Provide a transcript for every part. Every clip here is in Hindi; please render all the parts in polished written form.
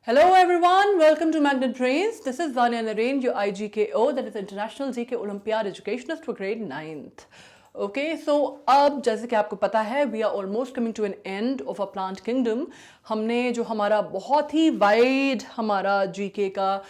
Hello everyone, welcome to Magnet Brains. This is Vanya Narain, your IGKO, that is International GK Olympiad Educationist for grade 9th. Okay, so अब जैसे कि आपको पता है we are almost coming to an end of our plant kingdom. हमने जो हमारा बहुत ही वाइड हमारा GK का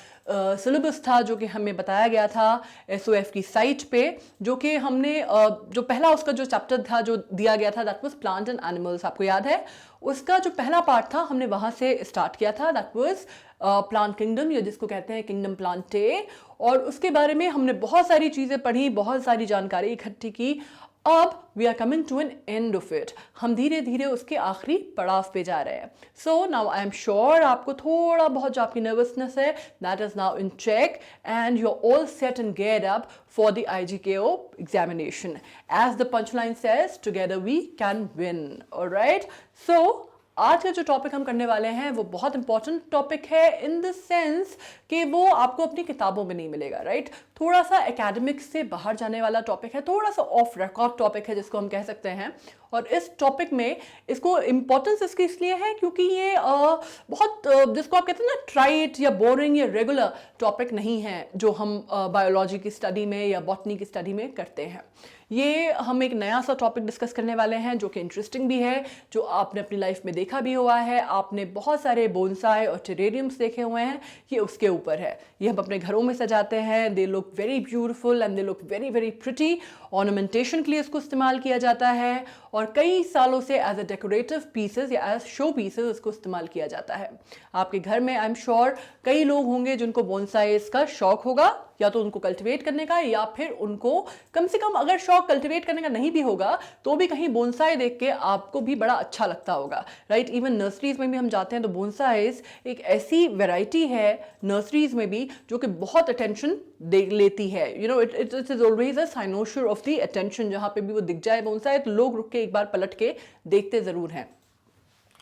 सिलेबस था जो कि हमें बताया गया था SOF की साइट पे, जो कि हमने जो पहला उसका जो चैप्टर था जो दिया गया था that was plant and animals, आपको याद है? उसका जो पहला पार्ट था हमने वहाँ से स्टार्ट किया था, दैट वाज प्लांट किंगडम, या जिसको कहते हैं किंगडम प्लांटे। और उसके बारे में हमने बहुत सारी चीज़ें पढ़ी, बहुत सारी जानकारी इकट्ठी की। अब we are coming to an end of it, हम धीरे धीरे उसके आखिरी पड़ाव पे जा रहे हैं। So now I am sure आपको थोड़ा बहुत जो आपकी नर्वसनेस है that is now in check and you are all set and get up for the IGKO examination. As the punchline says, together we can win. Alright, so आज का जो टॉपिक हम करने वाले हैं वो बहुत इंपॉर्टेंट टॉपिक है इन द सेंस कि वो आपको अपनी किताबों में नहीं मिलेगा, राइट? थोड़ा सा एकेडमिक्स से बाहर जाने वाला टॉपिक है, थोड़ा सा ऑफ रिकॉर्ड टॉपिक है जिसको हम कह सकते हैं। और इस टॉपिक में इसको इम्पोर्टेंस इसकी इसलिए है क्योंकि ये बहुत जिसको आप कहते हैं ना ट्राइट या बोरिंग या रेगुलर टॉपिक नहीं है जो हम बायोलॉजी की स्टडी में या बॉटनी की स्टडी में करते हैं। ये हम एक नया सा टॉपिक डिस्कस करने वाले हैं जो कि इंटरेस्टिंग भी है, जो आपने अपनी लाइफ में देखा भी हुआ है। आपने बहुत सारे बोनसाई और टेरेरियम्स देखे हुए हैं, ये उसके ऊपर है। ये हम अपने घरों में सजाते हैं, they look very beautiful and they look very very pretty. Ornamentation के लिए इसको इस्तेमाल किया जाता है और कई सालों से एज अ डेकोरेटिव पीसेस या एज शो पीसेस इसको इस्तेमाल किया जाता है। आपके घर में आई एम श्योर कई लोग होंगे जिनको बोनसाइज का शौक होगा, या तो उनको कल्टिवेट करने का, या फिर उनको कम से कम अगर शौक कल्टिवेट करने का नहीं भी होगा तो भी कहीं बोनसाई देख के आपको भी बड़ा अच्छा लगता होगा, राइट? इवन नर्सरीज में भी हम जाते हैं तो बोनसाइज एक ऐसी वैरायटी है नर्सरीज में भी जो कि बहुत अटेंशन दे लेती है। You know it is always a cynosure of the attention. जहाँ पे भी वो दिख जाए बोनसाई तो लोग रुक के एक बार पलट के देखते जरूर हैं।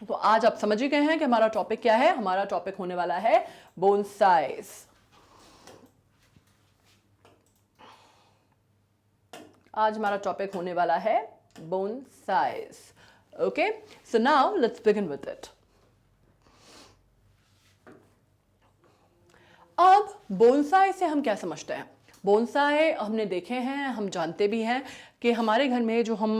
तो आज आप समझ ही गए हैं कि हमारा टॉपिक क्या है। हमारा टॉपिक होने वाला है बोनसाइज। आज हमारा टॉपिक होने वाला है bonsais. Okay, so now let's begin with it. अब बोनसाई से हम क्या समझते हैं? बोनसाई हमने देखे हैं, हम जानते भी हैं कि हमारे घर में जो हम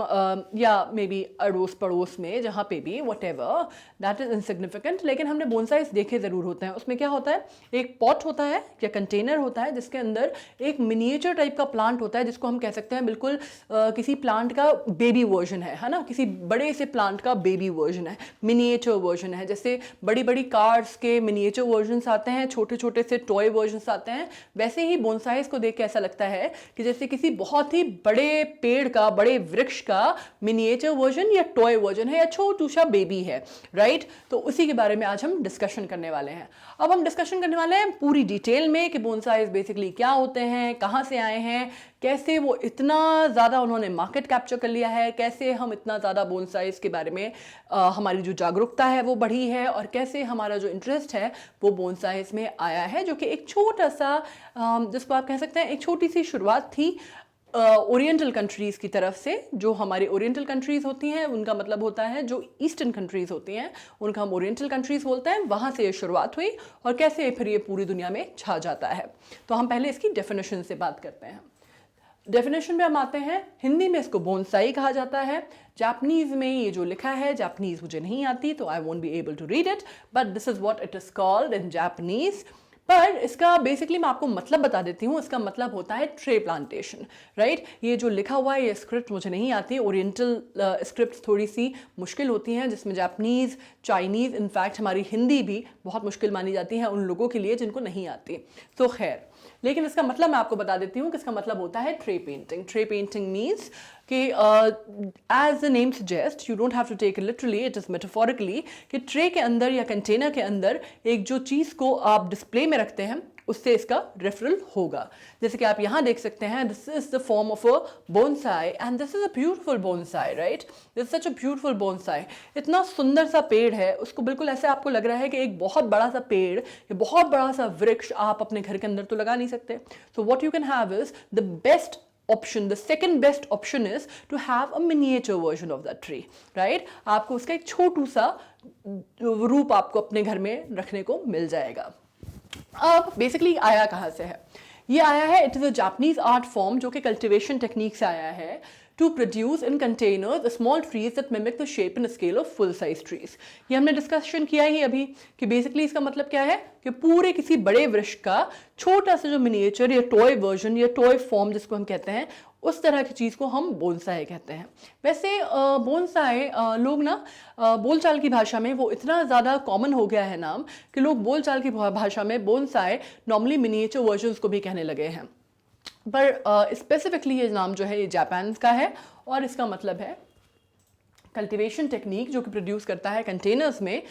या मे बी अड़ोस पड़ोस में जहाँ पे भी what ever that is insignificant, लेकिन हमने बोनसाइज देखे ज़रूर होते हैं। उसमें क्या होता है, एक पॉट होता है या कंटेनर होता है जिसके अंदर एक मिनिएचर टाइप का प्लांट होता है जिसको हम कह सकते हैं बिल्कुल किसी प्लांट का बेबी वर्जन है ना? किसी बड़े से प्लांट का बेबी वर्जन है, मिनिएचर वर्जन है। जैसे बड़ी बड़ी कार्स के मिनिएचर वर्जन्स आते हैं, छोटे छोटे से टॉय वर्जन्स आते हैं, वैसे ही बोनसाइज को देख के ऐसा लगता है कि जैसे किसी बहुत ही बड़े पेड़ का, बड़े वृक्ष का मिनिएचर वर्जन या टॉय वर्जन है या छोटू सा बेबी है, राइट? तो उसी के बारे में आज हम डिस्कशन करने वाले हैं। अब हम डिस्कशन करने वाले हैं पूरी डिटेल में कि बोनसाइज बेसिकली क्या होते हैं, कहाँ से आए हैं, कैसे वो इतना ज़्यादा उन्होंने मार्केट कैप्चर कर लिया है, कैसे हम इतना ज़्यादा बोनसाइज के बारे में हमारी जो जागरूकता है वो बढ़ी है, और कैसे हमारा जो इंटरेस्ट है वो बोनसाइज में आया है, जो कि एक छोटा सा जिसको आप कह सकते हैं एक छोटी सी शुरुआत थी ओरिएंटल कंट्रीज़ की तरफ से। जो हमारी ओरिएंटल कंट्रीज़ होती हैं उनका मतलब होता है जो ईस्टर्न कंट्रीज़ होती हैं उनका हम ओरिएंटल कंट्रीज़ बोलते हैं, वहाँ से ये शुरुआत हुई और कैसे फिर ये पूरी दुनिया में छा जाता है। तो हम पहले इसकी डेफिनेशन से बात करते हैं। डेफिनेशन में हम आते हैं, हिंदी में इसको बोनसाई कहा जाता है। जापानीज में ये जो लिखा है, जापानीज मुझे नहीं आती तो I won't be able to read it, but this is what it is called in Japanese. पर इसका बेसिकली मैं आपको मतलब बता देती हूँ। इसका मतलब होता है ट्रे प्लांटेशन, राइट? ये जो लिखा हुआ है ये स्क्रिप्ट मुझे नहीं आती, ओरिएंटल स्क्रिप्ट थोड़ी सी मुश्किल होती हैं जिसमें जापानीज़, चाइनीज़, इनफैक्ट हमारी हिंदी भी बहुत मुश्किल मानी जाती है उन लोगों के लिए जिनको नहीं आती। तो खैर, लेकिन इसका मतलब मैं आपको बता देती हूँ कि इसका मतलब होता है tray painting. Tray painting means कि as the name suggest, you don't have to take literally, it is metaphorically, कि ट्रे के अंदर या कंटेनर के अंदर एक जो चीज़ को आप डिस्प्ले में रखते हैं उससे इसका रेफरल होगा। जैसे कि आप यहाँ देख सकते हैं, this is the form of a bonsai and this is a beautiful bonsai, right? This is such a beautiful bonsai. इतना सुंदर सा पेड़ है, उसको बिल्कुल ऐसे आपको लग रहा है कि एक बहुत बड़ा सा पेड़ या बहुत बड़ा सा वृक्ष आप अपने घर के अंदर तो लगा नहीं सकते। So what you can have is the best option, the second best option is to have a miniature version of that tree, right? आपको उसका एक छोटू सा रूप आपको अपने घर में रखने को मिल जाएगा। अब बेसिकली आया कहाँ से है? ये आया है, it is a Japanese art form जो कि कल्टिवेशन टेक्निक से आया है, to produce in containers the small trees that mimic the shape and scale of full size trees। ये हमने डिस्कशन किया ही अभी कि बेसिकली इसका मतलब क्या है कि पूरे किसी बड़े वृक्ष का छोटा सा जो मिनिएचर या टॉय वर्जन या टॉय फॉर्म जिसको हम कहते हैं, उस तरह की चीज़ को हम बोनसाई कहते हैं। वैसे बोनसाई लोग ना बोलचाल की भाषा में वो इतना ज़्यादा कॉमन हो गया है नाम कि लोग बोलचाल की भाषा में बोनसाई नॉर्मली मिनिएचर वर्जन्स को भी कहने लगे हैं, पर स्पेसिफिकली ये नाम जो है ये जापान का है और इसका मतलब है कल्टीवेशन टेक्निक जो कि प्रोड्यूस करता है कंटेनर्स में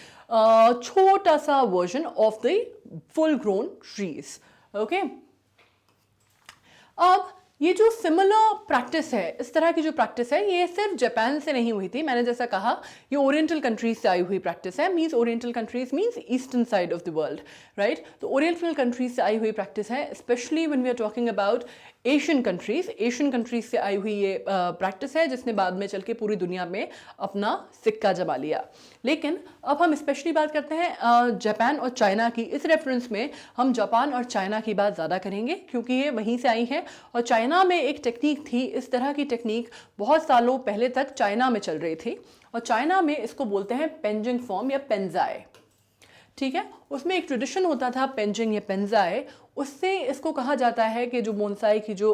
छोटा सा version of the full grown trees. Okay, अब ये जो सिमिलर प्रैक्टिस है, इस तरह की जो प्रैक्टिस है, ये सिर्फ जापान से नहीं हुई थी। मैंने जैसा कहा ये ओरिएंटल कंट्रीज से आई हुई प्रैक्टिस है। Means oriental countries means eastern side of the world, right? तो ओरिएंटल कंट्रीज से आई हुई प्रैक्टिस है, specially when we are talking about Asian countries से आई हुई ये प्रैक्टिस है जिसने बाद में चल के पूरी दुनिया में अपना सिक्का जमा लिया। लेकिन अब हम स्पेशली बात करते हैं जापान और चाइना की। इस रेफरेंस में हम जापान और चाइना की बात ज़्यादा करेंगे क्योंकि ये वहीं से आई है और चाइना में एक टेक्निक थी, इस तरह की टेक्निक बहुत सालों पहले तक चाइना में चल रही थी और चाइना में इसको बोलते हैं पेंजिंग फॉर्म या पेंजाई, ठीक है? उसमें एक ट्रेडिशन होता था पेंजिंग या पेंजाई, उससे इसको कहा जाता है कि जो बोनसाई की जो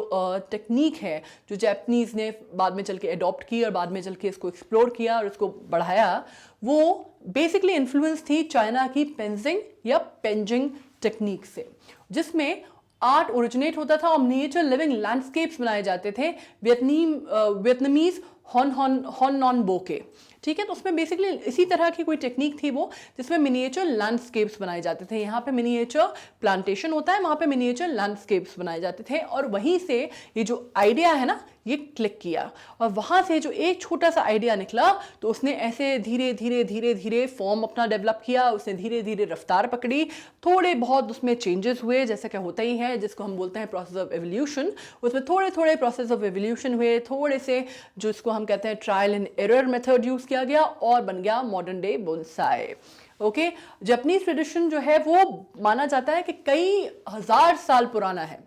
टेक्निक है जो जापानीज़ ने बाद में चल के अडॉप्ट की और बाद में चल के इसको एक्सप्लोर किया और इसको बढ़ाया, वो बेसिकली इन्फ्लुएंस थी चाइना की पेंजिंग या पेंजिंग टेक्निक से, जिसमें आर्ट ओरिजिनेट होता था और मिनिएचर लिविंग लैंडस्केप्स बनाए जाते थे वियतनामीज हॉन नॉन बोके, ठीक है? तो उसमें बेसिकली इसी तरह की कोई टेक्निक थी वो जिसमें मिनिएचर लैंडस्केप्स बनाए जाते थे। यहाँ पे मिनिएचर प्लांटेशन होता है, वहाँ पे मिनिएचर लैंडस्केप्स बनाए जाते थे और वहीं से ये जो आइडिया है ना ये क्लिक किया और वहाँ से जो एक छोटा सा आइडिया निकला तो उसने ऐसे धीरे धीरे फॉर्म अपना डेवलप किया, उसने धीरे धीरे रफ्तार पकड़ी, थोड़े बहुत उसमें चेंजेस हुए जैसे कि होता ही है जिसको हम बोलते हैं प्रोसेस ऑफ एवोल्यूशन। उसमें थोड़े प्रोसेस ऑफ एवोल्यूशन हुए, थोड़े से जो इसको हम कहते हैं trial and error method use किया गया और बन गया modern day bonsai. Okay, Japanese tradition जो है वो माना जाता है कि कई हजार साल पुराना है।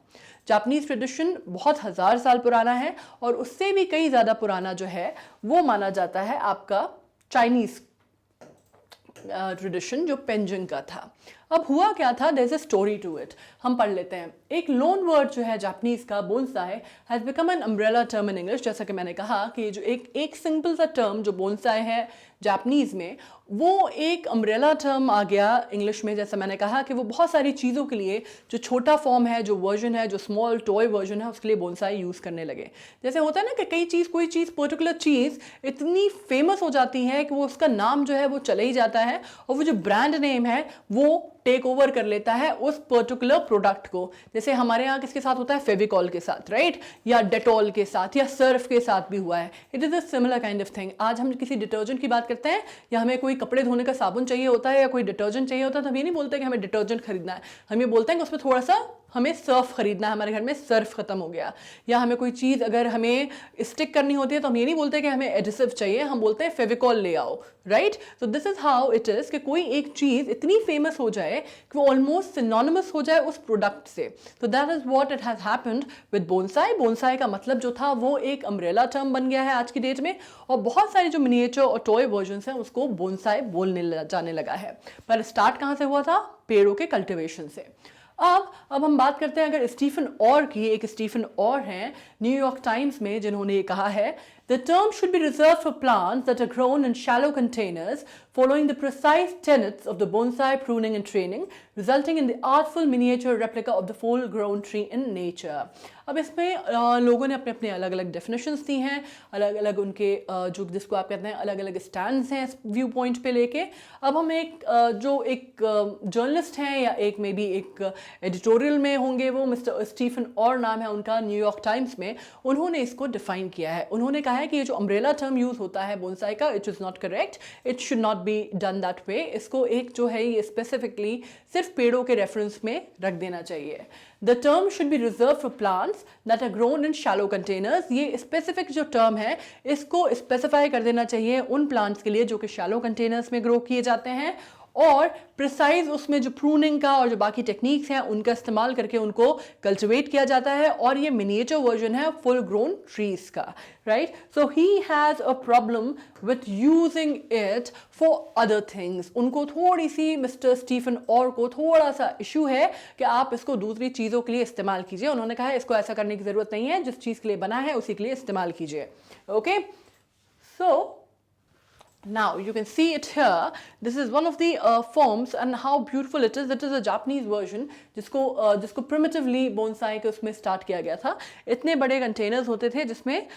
जापानीज ट्रेडिशन बहुत हजार साल पुराना है और उससे भी कई ज़्यादा पुराना जो है वो माना जाता है आपका चाइनीज़ ट्रेडिशन जो पेंजिंग का था। अब हुआ क्या था, there is a story to it, हम पढ़ लेते हैं। एक लोन वर्ड जो है जापानीज का bonsai has become an umbrella term in English. जैसा कि मैंने कहा कि जो एक सिंपल सा टर्म जो बोनसाई है जापानीज में, वो एक अम्ब्रेला टर्म आ गया इंग्लिश में। जैसा मैंने कहा कि वो बहुत सारी चीज़ों के लिए जो छोटा फॉर्म है, जो वर्जन है, जो स्मॉल टॉय वर्जन है, उसके लिए बोनसाई यूज़ करने लगे। जैसे होता है ना कि कोई चीज़ पर्टिकुलर चीज़ इतनी फेमस हो जाती है कि वो उसका नाम जो है वो चले ही जाता है और वो जो ब्रांड नेम है वो टेक ओवर कर लेता है उस पर्टिकुलर प्रोडक्ट को। जैसे हमारे यहाँ किसके साथ होता है, फेविकॉल के साथ, राइट? या डेटॉल के साथ या सर्फ के साथ भी हुआ है। It is a similar kind of thing. आज हम किसी डिटर्जेंट की बात करते हैं या हमें कोई कपड़े धोने का साबुन चाहिए होता है या कोई डिटर्जेंट चाहिए होता है तो हम ये नहीं बोलते कि हमें डिटर्जेंट खरीदना है, हम ये बोलते हैं कि उसमें थोड़ा सा हमें सर्फ खरीदना है, हमारे घर में सर्फ खत्म हो गया। या हमें कोई चीज़ अगर हमें स्टिक करनी होती है तो हम ये नहीं बोलते कि हमें एडिसिव चाहिए, हम बोलते हैं फेविकॉल ले आओ, राइट? तो this is how it is कि कोई एक चीज़ इतनी फेमस हो जाए कि वो ऑलमोस्ट सिनोनिमस हो जाए उस प्रोडक्ट से। तो that is what it has happened with bonsai. Bonsai का मतलब जो था वो एक अम्ब्रेला टर्म बन गया है आज की डेट में और बहुत सारी जो मिनिएचर और टॉय वर्जन्स हैं उसको बोनसाई बोलने जाने लगा है। पर स्टार्ट कहाँ से हुआ था? पेड़ों के कल्टिवेशन से। अब हम बात करते हैं अगर स्टीफन ऑर की। एक स्टीफन ऑर हैं न्यूयॉर्क टाइम्स में जिन्होंने ये कहा है, The term should be reserved for plants that are grown in shallow containers following the precise tenets of the bonsai pruning and training, resulting in the artful miniature replica of the full-grown tree in nature. अब इसमें लोगों ने अपने अपने अलग अलग डेफिनेशंस दी हैं, अलग अलग उनके जो जिसको आप कहते हैं अलग अलग स्टैंड्स हैं इस व्यू पॉइंट पे लेके। अब हम एक जर्नलिस्ट हैं या एक मे बी एक एडिटोरियल में होंगे, वो मिस्टर स्टीफन और नाम है उनका, न्यूयॉर्क टाइम्स में, उन्होंने इसको डिफाइन किया है। उन्होंने कहा है कि ये जो अम्ब्रेला टर्म यूज़ होता है बोनसाई का, it is not correct, it should not be done that way. इसको एक जो है ये स्पेसिफिकली सिर्फ पेड़ों के रेफरेंस में रख देना चाहिए. The term should be reserve for plants that are grown in shallow containers. ये स्पेसिफिक जो टर्म है इसको स्पेसिफाई कर देना चाहिए उन प्लांट्स के लिए जो कि शैलो कंटेनर्स में ग्रो किए जाते हैं, और प्रिसाइज उसमें जो प्रूनिंग का और जो बाकी टेक्निक्स हैं उनका इस्तेमाल करके उनको कल्टिवेट किया जाता है. और ये मिनिएचर वर्जन है फुल ग्रोन ट्रीज का, right. So he has a problem with using it for other things. उनको थोड़ी सी मिस्टर स्टीफन और को थोड़ा सा इशू है कि आप इसको दूसरी चीज़ों के लिए इस्तेमाल कीजिए. उन्होंने कहा है इसको ऐसा करने की ज़रूरत नहीं है, जिस चीज़ के लिए बना है उसी के लिए इस्तेमाल कीजिए. Okay, so now you can see it here. This is one of the forms and how beautiful it is. It is a Japanese version जिसको primitively bonsai के उसमें start किया गया था. इतने बड़े containers होते थे जिसमें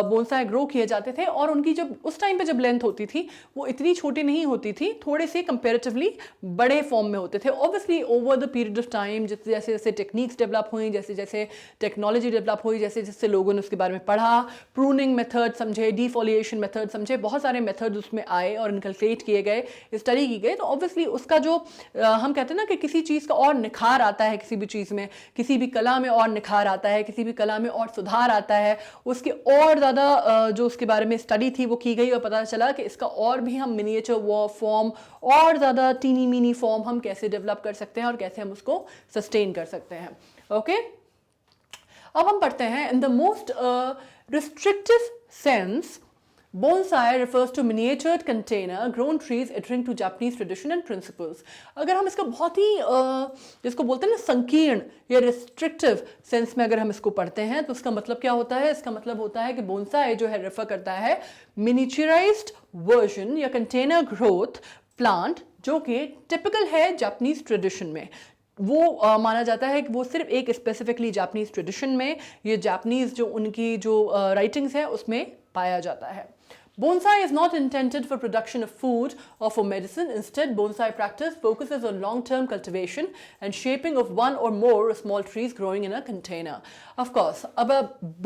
bonsai grow किए जाते थे, और उनकी जब उस टाइम पे जब लेंथ होती थी वो इतनी छोटी नहीं होती थी, थोड़े से comparatively बड़े फॉर्म में होते थे. Obviously over the period of time जैसे जैसे टेक्निक्स डेवलप हुई, जैसे जैसे टेक्नोलॉजी डेवलप हुई, जैसे जैसे लोगों ने उसके बारे में पढ़ा, प्रूनिंग मेथड समझे, डिफोलिएशन मेथड समझे, बहुत सारे मेथड में आए और इनकलकेट किए गए, स्टडी की गई. तो ऑब्वियसली उसका जो हम कहते हैं ना कि किसी चीज़ का और निखार आता है, किसी भी चीज़ में, किसी भी कला में और निखार आता है, किसी भी कला में और सुधार आता है, उसके और ज़्यादा जो उसके बारे में स्टडी थी वो की गई और पता चला कि इसका और भी हम मिनिएचर फॉर्म और ज़्यादा टीनी मीनी फॉर्म हम कैसे डेवलप कर सकते हैं और कैसे हम उसको सस्टेन कर सकते हैं. ओके, अब हम पढ़ते हैं in the most restrictive sense. Bonsai refers to miniatured container grown trees adhering to Japanese tradition and principles. अगर हम इसका बहुत ही जिसको बोलते हैं ना संकीर्ण या रिस्ट्रिक्टिव सेंस में अगर हम इसको पढ़ते हैं तो उसका मतलब क्या होता है? इसका मतलब होता है कि बोनसाई जो है रेफर करता है मिनिचराइज्ड वर्जन या कंटेनर ग्रोथ प्लांट जो कि टिपिकल है जापानीज ट्रेडिशन में. वो माना जाता है कि वो सिर्फ एक स्पेसिफिकली जापानीज ट्रेडिशन में, ये जापानीज जो उनकी जो राइटिंग्स है उसमें पाया जाता है. Bonsai is not intended for production of food or for medicine. Instead, bonsai practice focuses on long-term cultivation and shaping of one or more small trees growing in a container. Of course, अब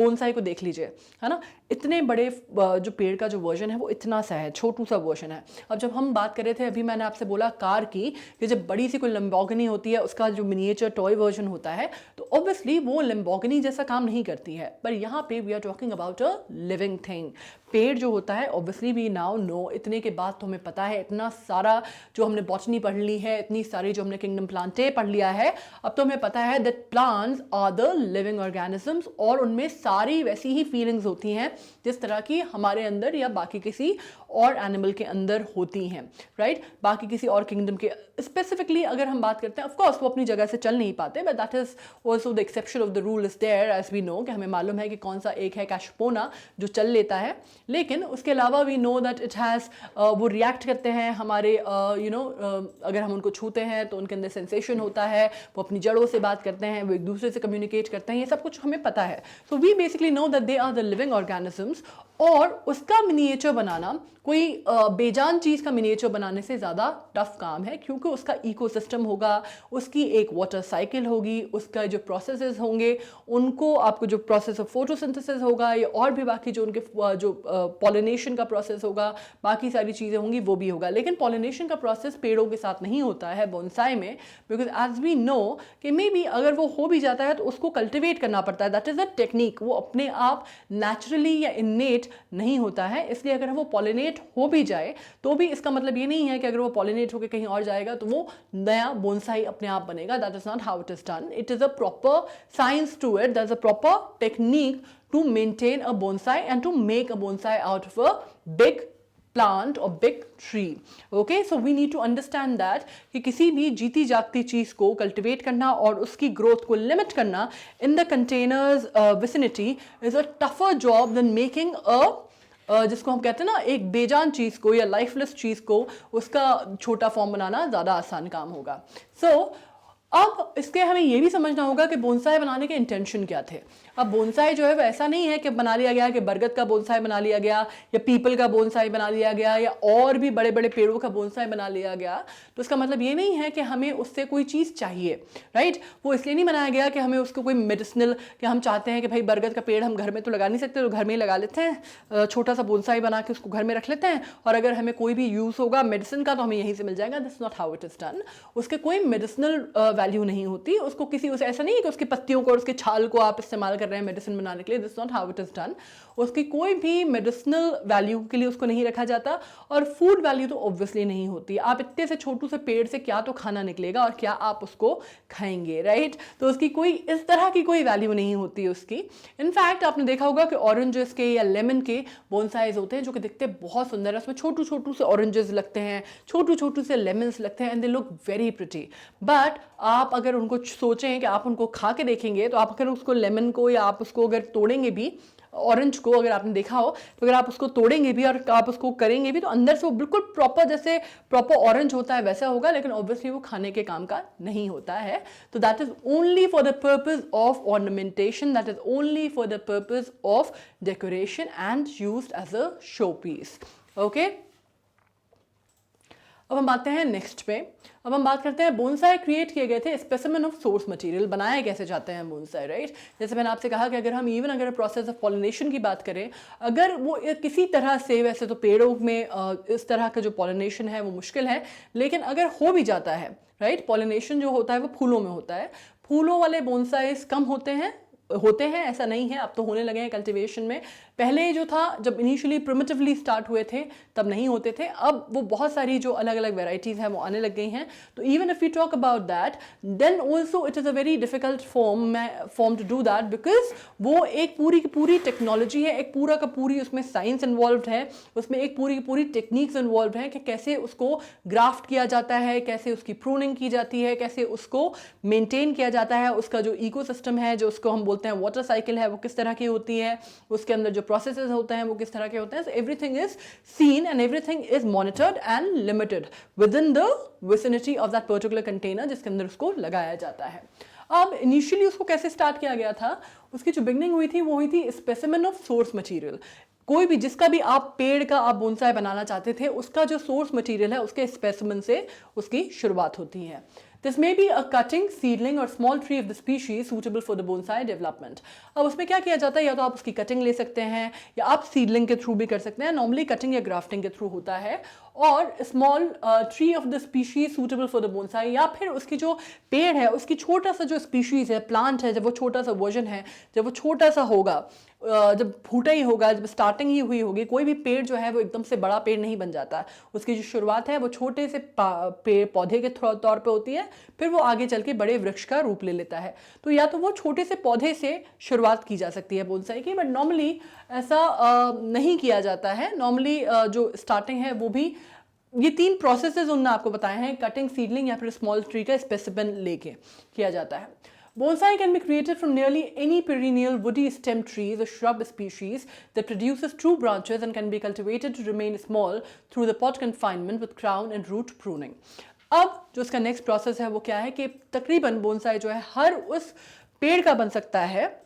bonsai को देख लीजिए, है ना, इतने बड़े जो पेड़ का जो वर्जन है वो इतना सा है, छोटू सा वर्जन है. अब जब हम बात कर रहे थे, अभी मैंने आपसे बोला कार की, कि जब बड़ी सी कोई लैम्बोर्गिनी होती है उसका जो मिनिएचर टॉय वर्जन होता है तो ऑब्वियसली वो लैम्बोर्गिनी जैसा काम नहीं करती है. पर यहाँ पे we are talking about a living thing. पेड़ जो होता है ऑब्वियसली वी नाउ नो, इतने के बाद तो हमें पता है, इतना सारा जो हमने बॉटनी पढ़ ली है, इतनी सारी जो हमने किंगडम प्लांटे पढ़ लिया है, अब तो हमें पता है that plants are the living organisms, और उनमें सारी वैसी ही फीलिंग्स होती हैं जिस तरह की हमारे अंदर या बाकी किसी और एनिमल के अंदर होती हैं, राइट. बाकी किसी और किंगडम के स्पेसिफिकली अगर हम बात करते हैं, ऑफ कोर्स वो अपनी जगह से चल नहीं पाते, but that is also the exception of the rule is there, as we know, कि हमें मालूम है कि कौन सा एक है कैशपोना जो चल लेता है. लेकिन उसके अलावा we know that it has वो रिएक्ट करते हैं हमारे अगर हम उनको छूते हैं तो उनके अंदर सेंसेशन होता है, वो अपनी जड़ों से बात करते हैं, वो एक दूसरे से कम्युनिकेट करते हैं, ये सब कुछ हमें पता है. So we basically know that they are the living organisms. और उसका मिनिएचर बनाना कोई बेजान चीज़ का मिनिएचर बनाने से ज़्यादा टफ काम है, क्योंकि उसका इकोसिस्टम होगा, उसकी एक वाटर साइकिल होगी, उसका जो प्रोसेसेस होंगे, उनको आपको जो प्रोसेस ऑफ फोटोसिंथेसिस होगा या और भी बाकी जो उनके जो पॉलिनेशन का प्रोसेस होगा, बाकी सारी चीज़ें होंगी, वो भी होगा. लेकिन पॉलिनेशन का प्रोसेस पेड़ों के साथ नहीं होता है बोनसाई में, बिकॉज एज वी नो कि मे बी अगर वो हो भी जाता है तो उसको कल्टिवेट करना पड़ता है. दैट इज़ अ टेक्निक, वो अपने आप नेचुरली या इनेट नहीं होता है. इसलिए अगर वो पॉलिनेट हो भी जाए तो भी इसका मतलब ये नहीं है कि अगर वो पॉलिनेट होकर कहीं और जाएगा तो वो नया बोनसाई अपने आप बनेगा. That is not how it is done. It is a proper science to it. That is a proper technique to maintain a bonsai and to make a bonsai out of a big plant or big tree. Okay, so we need to understand that कि किसी भी जीती जागती चीज को कल्टिवेट करना और उसकी ग्रोथ को लिमिट करना in the container's vicinity is a tougher job than making a जिसको हम कहते हैं ना एक बेजान चीज को या लाइफलेस चीज को उसका छोटा फॉर्म बनाना ज्यादा आसान काम होगा. So अब इसके हमें ये भी समझना होगा कि बोनसाई बनाने के इंटेंशन क्या थे। अब बोनसाई जो है वो ऐसा नहीं है कि बना लिया गया कि बरगद का बोनसाई बना लिया गया या पीपल का बोनसाई बना लिया गया या और भी बड़े बड़े पेड़ों का बोनसाई बना लिया गया। तो इसका मतलब ये नहीं है कि हमें उससे कोई चीज़ चाहिए, राइट। वो इसलिए नहीं बनाया गया कि हमें उसको कोई मेडिसिनल, कि हम चाहते हैं कि भाई बरगद का पेड़ हम घर में तो लगा नहीं सकते तो घर में ही लगा लेते हैं, छोटा सा बोनसाई बना के उसको घर में रख लेते हैं, और अगर हमें कोई भी यूज़ होगा मेडिसिन का तो हमें यहीं से मिल जाएगा। This not how it is done. उसके कोई मेडिसिनल वैल्यू नहीं होती, उसको किसी उसे ऐसा नहीं है कि उसकी पत्तियों को और उसके छाल को आप इस्तेमाल कर रहे हैं मेडिसिन बनाने के लिए। This not how it is done. उसकी कोई भी मेडिसिनल वैल्यू के लिए उसको नहीं रखा जाता, और फूड वैल्यू तो ऑब्वियसली नहीं होती। आप इतने से छोटू से पेड़ से क्या तो खाना निकलेगा और क्या आप उसको खाएंगे, राइट। तो उसकी कोई इस तरह की कोई वैल्यू नहीं होती उसकी। इनफैक्ट आपने देखा होगा कि ऑरेंजेस के या लेमन के बोनसाइज होते हैं जो कि दिखते बहुत सुंदर है, उसमें छोटू छोटू से ऑरेंजेस लगते हैं, छोटू छोटू से लेमन्स लगते हैं, and they look very pretty. But आप अगर उनको सोचें कि आप उनको खा के देखेंगे, तो आप अगर उसको लेमन को या आप उसको अगर तोड़ेंगे भी, ऑरेंज को अगर आपने देखा हो तो अगर आप उसको तोड़ेंगे भी और आप उसको करेंगे भी तो अंदर से वो बिल्कुल प्रॉपर, जैसे प्रॉपर ऑरेंज होता है वैसा होगा, लेकिन ऑब्वियसली वो खाने के काम का नहीं होता है। तो that is only for the purpose of ornamentation, that is only for the purpose of decoration and used as a show piece. Okay, अब हम आते हैं नेक्स्ट पे। अब हम बात करते हैं बोनसाई क्रिएट किए गए थे स्पेसिमेन ऑफ सोर्स मटेरियल, बनाए कैसे जाते हैं बोनसाई, राइट। जैसे मैंने आपसे कहा कि अगर हम इवन अगर प्रोसेस ऑफ पॉलिनेशन की बात करें, अगर वो किसी तरह से, वैसे तो पेड़ों में इस तरह का जो पॉलिनेशन है वो मुश्किल है, लेकिन अगर हो भी जाता है, राइट, पॉलिनेशन जो होता है वो फूलों में होता है, फूलों वाले बोनसाइज कम होते हैं ऐसा नहीं है, अब तो होने लगे हैं कल्टीवेशन में। पहले जो था, जब इनिशियली प्रिमिटिवली स्टार्ट हुए थे तब नहीं होते थे, अब वो बहुत सारी जो अलग अलग वेराइटीज़ हैं वो आने लग गई हैं। तो even if you talk about that, then also it is a very difficult form to do that, because वो एक पूरी की पूरी टेक्नोलॉजी है, एक पूरा का पूरी उसमें साइंस इन्वॉल्व है, उसमें एक पूरी की पूरी टेक्निक्स इन्वॉल्व हैं कि कैसे उसको ग्राफ्ट किया जाता है, कैसे उसकी प्रूनिंग की जाती है, कैसे उसको मेंटेन किया जाता है, उसका जो इकोसिस्टम है, जो उसको हम बोलते हैं वाटर साइकिल है, वो किस तरह की होती है, उसके अंदर जो प्रोसेसेस होते हैं वो किस तरह के होते हैं। So everything is seen and everything is monitored and limited with in the vicinity of that particular container जिसके अंदर उसको लगाया जाता है। अब इनिशियली उसको कैसे स्टार्ट किया गया था, उसकी जो बिगनिंग हुई थी वो हुई थी स्पेसिमेन ऑफ सोर्स मटेरियल। कोई भी जिसका भी आप पेड़ का आप बोनसाई बनाना चाहते थे, उसका जो सोर्स मटेरियल है उसके स्पेसिमेन से उसकी शुरुआत होती है। This may be a cutting, seedling or small tree of the species suitable for the bonsai development. अब उसमें क्या किया जाता है, या तो आप उसकी कटिंग ले सकते हैं या आप सीडलिंग के थ्रू भी कर सकते हैं। नॉर्मली कटिंग या ग्राफ्टिंग के थ्रू होता है। और small tree of the species suitable for the bonsai, या फिर उसकी जो पेड़ है उसकी छोटा सा जो स्पीशीज है, प्लांट है, जब वो छोटा सा वर्जन है, जब वो छोटा सा होगा, जब फूटा ही होगा, जब स्टार्टिंग ही हुई होगी, कोई भी पेड़ जो है वो एकदम से बड़ा पेड़ नहीं बन जाता। उसकी जो शुरुआत है वो छोटे से पेड़ पौधे के तौर पे होती है, फिर वो आगे चल के बड़े वृक्ष का रूप ले लेता है। तो या तो वो छोटे से पौधे से शुरुआत की जा सकती है बोनसाई की, बट नॉर्मली ऐसा नहीं किया जाता है। नॉर्मली जो स्टार्टिंग है वो भी ये 3 प्रोसेसेस उन्होंने आपको बताए हैं, कटिंग, सीडलिंग या फिर स्मॉल ट्री का स्पेसिमेन लेके किया जाता है। Bonsai can be created from nearly any perennial woody stem trees or shrub species that produces true branches and can be cultivated to remain small through the pot confinement with crown and root pruning. अब जो इसका नेक्स्ट प्रोसेस है वो क्या है कि तकरीबन बोनसाई जो है हर उस पेड़ का बन सकता है,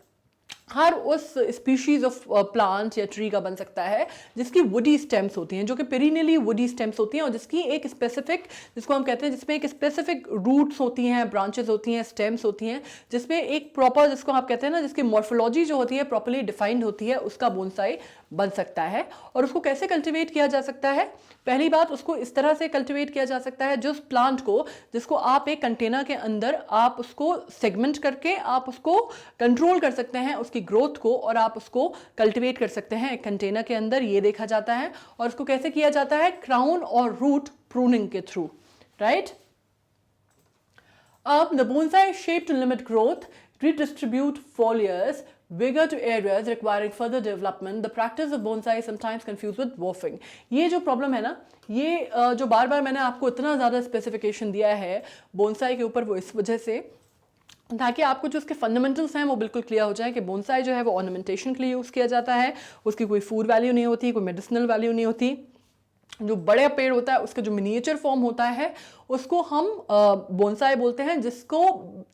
हर उस स्पीशीज ऑफ प्लांट या ट्री का बन सकता है जिसकी वुडी स्टेम्स होती हैं, जो कि पेरिनियली वुडी स्टेम्स होती हैं, और जिसकी एक स्पेसिफिक, जिसको हम कहते हैं, जिसमें एक स्पेसिफिक रूट्स होती हैं, ब्रांचेस होती हैं, स्टेम्स होती हैं, जिसमें एक प्रॉपर, जिसको आप कहते हैं ना, जिसकी मॉर्फोलॉजी जो होती है प्रॉपर्ली डिफाइंड होती है, उसका बोनसाई बन सकता है। और उसको कैसे कल्टिवेट किया जा सकता है? पहली बात, उसको इस तरह से कल्टिवेट किया जा सकता है, जिस प्लांट को, जिसको आप एक कंटेनर के अंदर आप उसको सेगमेंट करके आप उसको कंट्रोल कर सकते हैं, उसकी ग्रोथ को, और आप उसको कल्टिवेट कर सकते हैं कंटेनर के अंदर। ये देखा जाता है। और उसको कैसे किया जाता है? क्राउन और रूट प्रूनिंग के थ्रू, राइट। अब the bonsai is shaped to limit growth, redistribute foliars, vigor to areas requiring further development. The practice of bonsai is sometimes confused with dwarfing. ये जो प्रॉब्लम है ना, ये जो बार बार मैंने आपको इतना ज़्यादा स्पेसिफिकेशन दिया है बोनसाई के ऊपर, वो इस वजह से, ताकि आपको जो उसके फंडामेंटल्स हैं वो बिल्कुल क्लियर हो जाए कि बोनसाई जो है वो ऑर्नामेंटेशन के लिए यूज़ किया जाता है, उसकी कोई फूड वैल्यू नहीं होती, कोई मेडिसिनल वैल्यू नहीं होती, जो बड़ा पेड़ होता है उसका जो मिनिएचर फॉर्म होता है उसको हम बोनसाई बोलते हैं, जिसको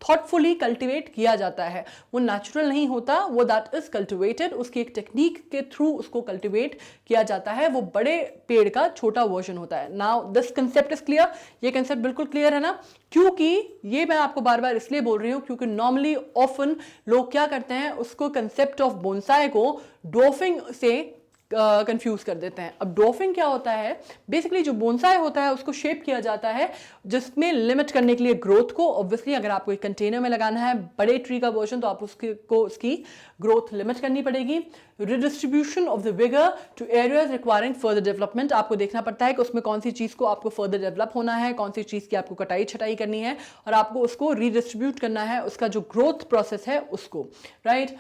थॉटफुली कल्टीवेट किया जाता है। वो नेचुरल नहीं होता, वो दैट इज कल्टीवेटेड, उसकी एक टेक्निक के थ्रू उसको कल्टीवेट किया जाता है। वो बड़े पेड़ का छोटा वर्जन होता है। Now this concept is clear, ये कंसेप्ट बिल्कुल क्लियर है ना? क्योंकि ये मैं आपको बार बार इसलिए बोल रही हूँ क्योंकि नॉर्मली ऑफन लोग क्या करते हैं, उसको कंसेप्ट ऑफ बोनसाई को डॉर्फिंग से कंफ्यूज कर देते हैं। अब डॉर्फिंग क्या होता है? बेसिकली जो बोनसाई होता है उसको शेप किया जाता है जिसमें लिमिट करने के लिए ग्रोथ को। ऑब्वियसली अगर आपको एक कंटेनर में लगाना है बड़े ट्री का वर्जन तो आप उसकी ग्रोथ लिमिट करनी पड़ेगी। Redistribution of the vigour to areas requiring further development, आपको देखना पड़ता है कि उसमें कौन सी चीज को आपको फर्दर डेवलप होना है, कौन सी चीज की आपको कटाई छटाई करनी है और आपको उसको रीडिस्ट्रीब्यूट करना है, उसका जो ग्रोथ प्रोसेस है उसको, right?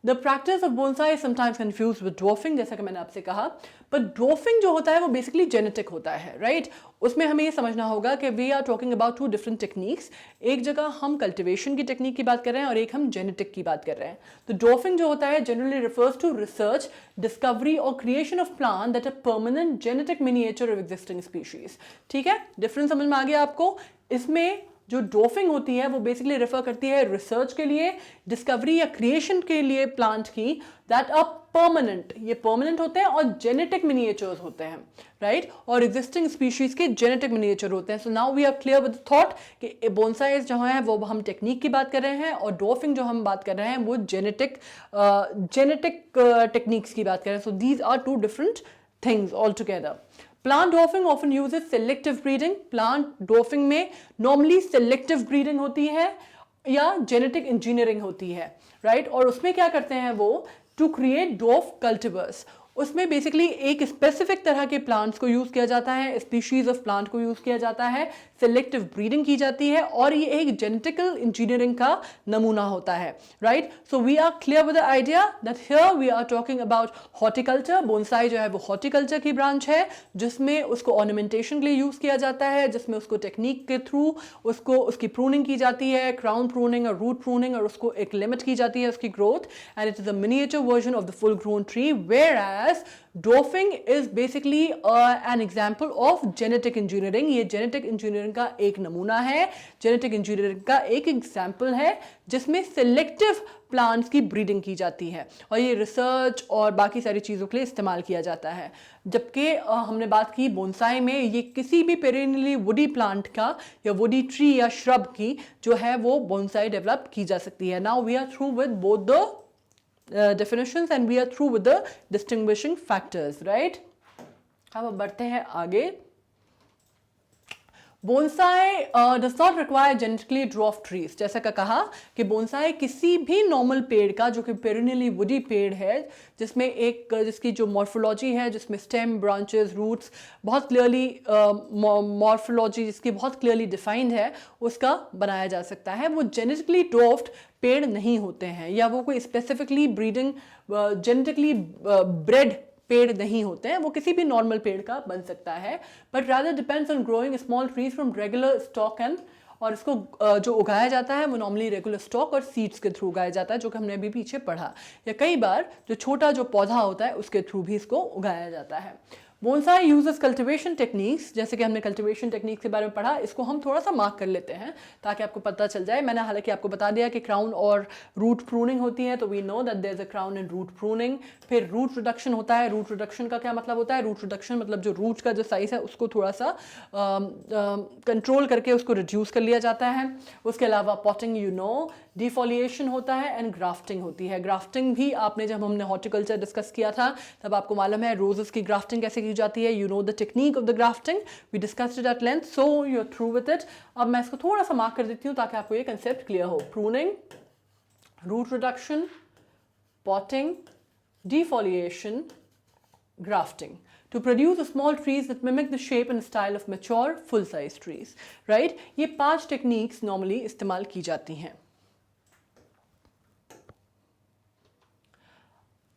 The practice of bonsai is sometimes confused with dwarfing, जैसा कि मैंने आपसे कहा। पर dwarfing जो होता है वो बेसिकली जेनेटिक होता है, राइट? उसमें हमें ये समझना होगा कि we are talking about 2 different techniques. एक जगह हम कल्टिवेशन की टेक्निक की बात कर रहे हैं और एक हम जेनेटिक की बात कर रहे हैं। तो dwarfing जो होता है generally refers to research, discovery और creation of plant that are permanent genetic miniature of existing species. ठीक है, डिफरेंस समझ में आ गया आपको? इसमें जो डॉर्फिंग होती है वो बेसिकली रेफर करती है रिसर्च के लिए, डिस्कवरी या क्रिएशन के लिए प्लांट की दैट आर परमानेंट, ये परमानेंट होते हैं और जेनेटिक मिनिएचर्स होते हैं, राइट? और एग्जिस्टिंग स्पीशीज के जेनेटिक मिनिएचर होते हैं। So now we are clear with thought कि बोनसाई जो है वो हम टेक्निक की बात कर रहे हैं और डॉर्फिंग जो हम बात कर रहे हैं वो जेनेटिक टेक्निक्स की बात कर रहे हैं। So these are 2 different things all together. Plant dwarfing often uses selective breeding. Plant dwarfing में normally selective breeding होती है या genetic engineering होती है, right? और उसमें क्या करते हैं वो to create dwarf cultivars. उसमें बेसिकली एक स्पेसिफिक तरह के प्लांट्स को यूज किया जाता है, स्पीशीज ऑफ प्लांट को यूज किया जाता है, सिलेक्टिव ब्रीडिंग की जाती है और ये एक जेनेटिकल इंजीनियरिंग का नमूना होता है, right? So we are clear with the idea that here we are talking about horticulture. Bonsai जो है वो हॉर्टिकल्चर की ब्रांच है जिसमें उसको ऑर्नामेंटेशन के लिए यूज किया जाता है, जिसमें उसको टेक्निक के थ्रू उसकी प्रूनिंग की जाती है, क्राउन प्रूनिंग और रूट प्रूनिंग, और उसको एक लिमिट की जाती है उसकी growth, and it is a miniature version of the full grown tree, whereas dwarfing is basically an example of genetic engineering. ये genetic engineering का एक नमूना है, genetic engineering का एक एग्जाम्पल है जिसमें selective plants की ब्रीडिंग की जाती है और ये रिसर्च और बाकी सारी चीज़ों के लिए इस्तेमाल किया जाता है। जबकि हमने बात की बोनसाई में ये किसी भी पेरेनियली वुडी प्लांट का या वुडी ट्री या श्रब की जो है वो बोनसाई डेवलप की जा सकती है। Now we are through with both the definitions and we are through with the distinguishing factors, right? अब बढ़ते हैं आगे। Bonsai does not require genetically dwarf trees. जैसा का कहा कि बोनसाई किसी भी नॉर्मल पेड़ का जो कि पेरिनियली वुडी पेड़ है जिसकी जो मॉर्फोलॉजी है, जिसमें स्टेम, ब्रांचेस, रूट्स बहुत क्लियरली मॉर्फोलॉजी जिसकी बहुत क्लियरली डिफाइंड है, उसका बनाया जा सकता है। वो जेनेटिकली ड्वार्फ्ड पेड़ नहीं होते हैं या वो कोई स्पेसिफिकली ब्रीडिंग जेनेटिकली ब्रेड पेड़ नहीं होते हैं, वो किसी भी नॉर्मल पेड़ का बन सकता है, but rather depends on growing small trees from regular stock and, और इसको जो उगाया जाता है वो नॉर्मली रेगुलर स्टॉक और सीड्स के थ्रू उगाया जाता है, जो कि हमने अभी पीछे पढ़ा, या कई बार जो छोटा जो पौधा होता है उसके थ्रू भी इसको उगाया जाता है। बोनसाई यूजेस कल्टिवेशन टेक्निक्स, जैसे कि हमने कल्टिवेशन टेक्निक्स के बारे में पढ़ा, इसको हम थोड़ा सा मार्क कर लेते हैं ताकि आपको पता चल जाए। मैंने हालांकि आपको बता दिया कि क्राउन और रूट प्रूनिंग होती है, तो we know that there is a crown and root pruning. फिर रूट रिडक्शन होता है। रूट रिडक्शन का क्या मतलब होता है? रूट रिडक्शन मतलब जो रूट का जो साइज है उसको थोड़ा सा कंट्रोल करके उसको रिड्यूस कर लिया जाता है। उसके अलावा पॉटिंग, यू नो, डिफोलिएशन होता है एंड ग्राफ्टिंग होती है। ग्राफ्टिंग भी आपने जब हमने हॉर्टिकल्चर डिस्कस किया था तब आपको मालूम है रोजेस की ग्राफ्टिंग कैसे की जाती है। You know the technique of the grafting, we discussed it at length, so you are through with it. अब मैं इसको थोड़ा सा मार्क कर देती हूँ ताकि आपको ये कंसेप्ट क्लियर हो। Pruning, root reduction, potting, defoliation, grafting to produce small trees that mimic the shape and style of mature full size trees, right? ये 5 टेक्निक्स नॉर्मली इस्तेमाल की जाती हैं।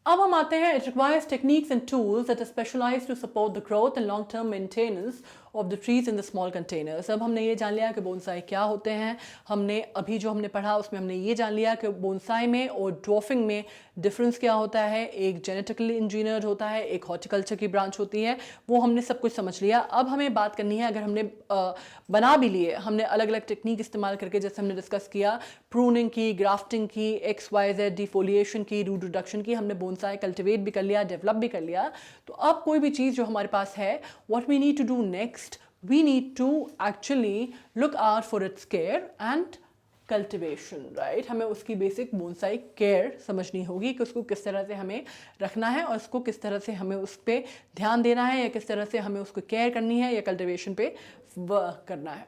अब हम आते हैं, it requires techniques and tools that are specialized to support the growth and long-term maintenance of the trees in the small containers. अब हमने ये जान लिया कि बोनसाई क्या होते हैं, हमने अभी जो हमने पढ़ा उसमें हमने ये जान लिया कि बोनसाई में और ड्वार्फिंग में डिफरेंस क्या होता है, एक जेनेटिकली इंजीनियर्ड होता है, एक हॉर्टिकल्चर की ब्रांच होती है, वो हमने सब कुछ समझ लिया। अब हमें बात करनी है, अगर हमने बना भी लिए, हमने अलग अलग टेक्निक इस्तेमाल करके, जैसे हमने डिस्कस किया, प्रूनिंग की, ग्राफ्टिंग की, XYZ डिफोलिएशन की, रूट रिडक्शन की, हमने बोनसाई कल्टिवेट भी कर लिया, डेवलप भी कर लिया। तो अब कोई भी चीज़ जो हमारे पास है, what we need to do next, we need to actually look out for its care and cultivation, right. हमें उसकी बेसिक बोनसाई केयर समझनी होगी कि उसको किस तरह से हमें रखना है और उसको किस तरह से हमें उस पर ध्यान देना है, या किस तरह से हमें उसको केयर करनी है, या कल्टिवेशन पे वर्क करना है।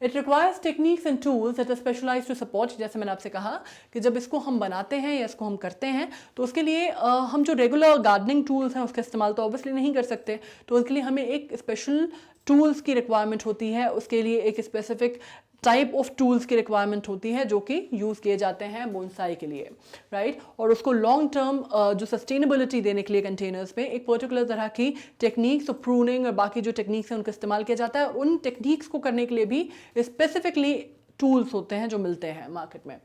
It requires techniques and tools that are specialised to support. जैसे मैंने आपसे कहा कि जब इसको हम बनाते हैं या इसको हम करते हैं, तो उसके लिए हम जो रेगुलर गार्डनिंग टूल्स हैं उसका इस्तेमाल तो ऑब्वियसली नहीं कर सकते, तो उसके लिए हमें एक स्पेशल टूल्स की रिक्वायरमेंट होती है, उसके लिए एक स्पेसिफिक टाइप ऑफ टूल्स की रिक्वायरमेंट होती है जो कि यूज़ किए जाते हैं बोनसाई के लिए, राइट। और उसको लॉन्ग टर्म जो सस्टेनेबिलिटी देने के लिए कंटेनर्स में एक पर्टिकुलर तरह की टेक्निक्स, प्रूनिंग और बाकी जो टेक्निक्स हैं उनका इस्तेमाल किया जाता है। और उन टेक्निक्स को करने के लिए भी स्पेसिफिकली टूल्स होते हैं जो मिलते हैं मार्केट में।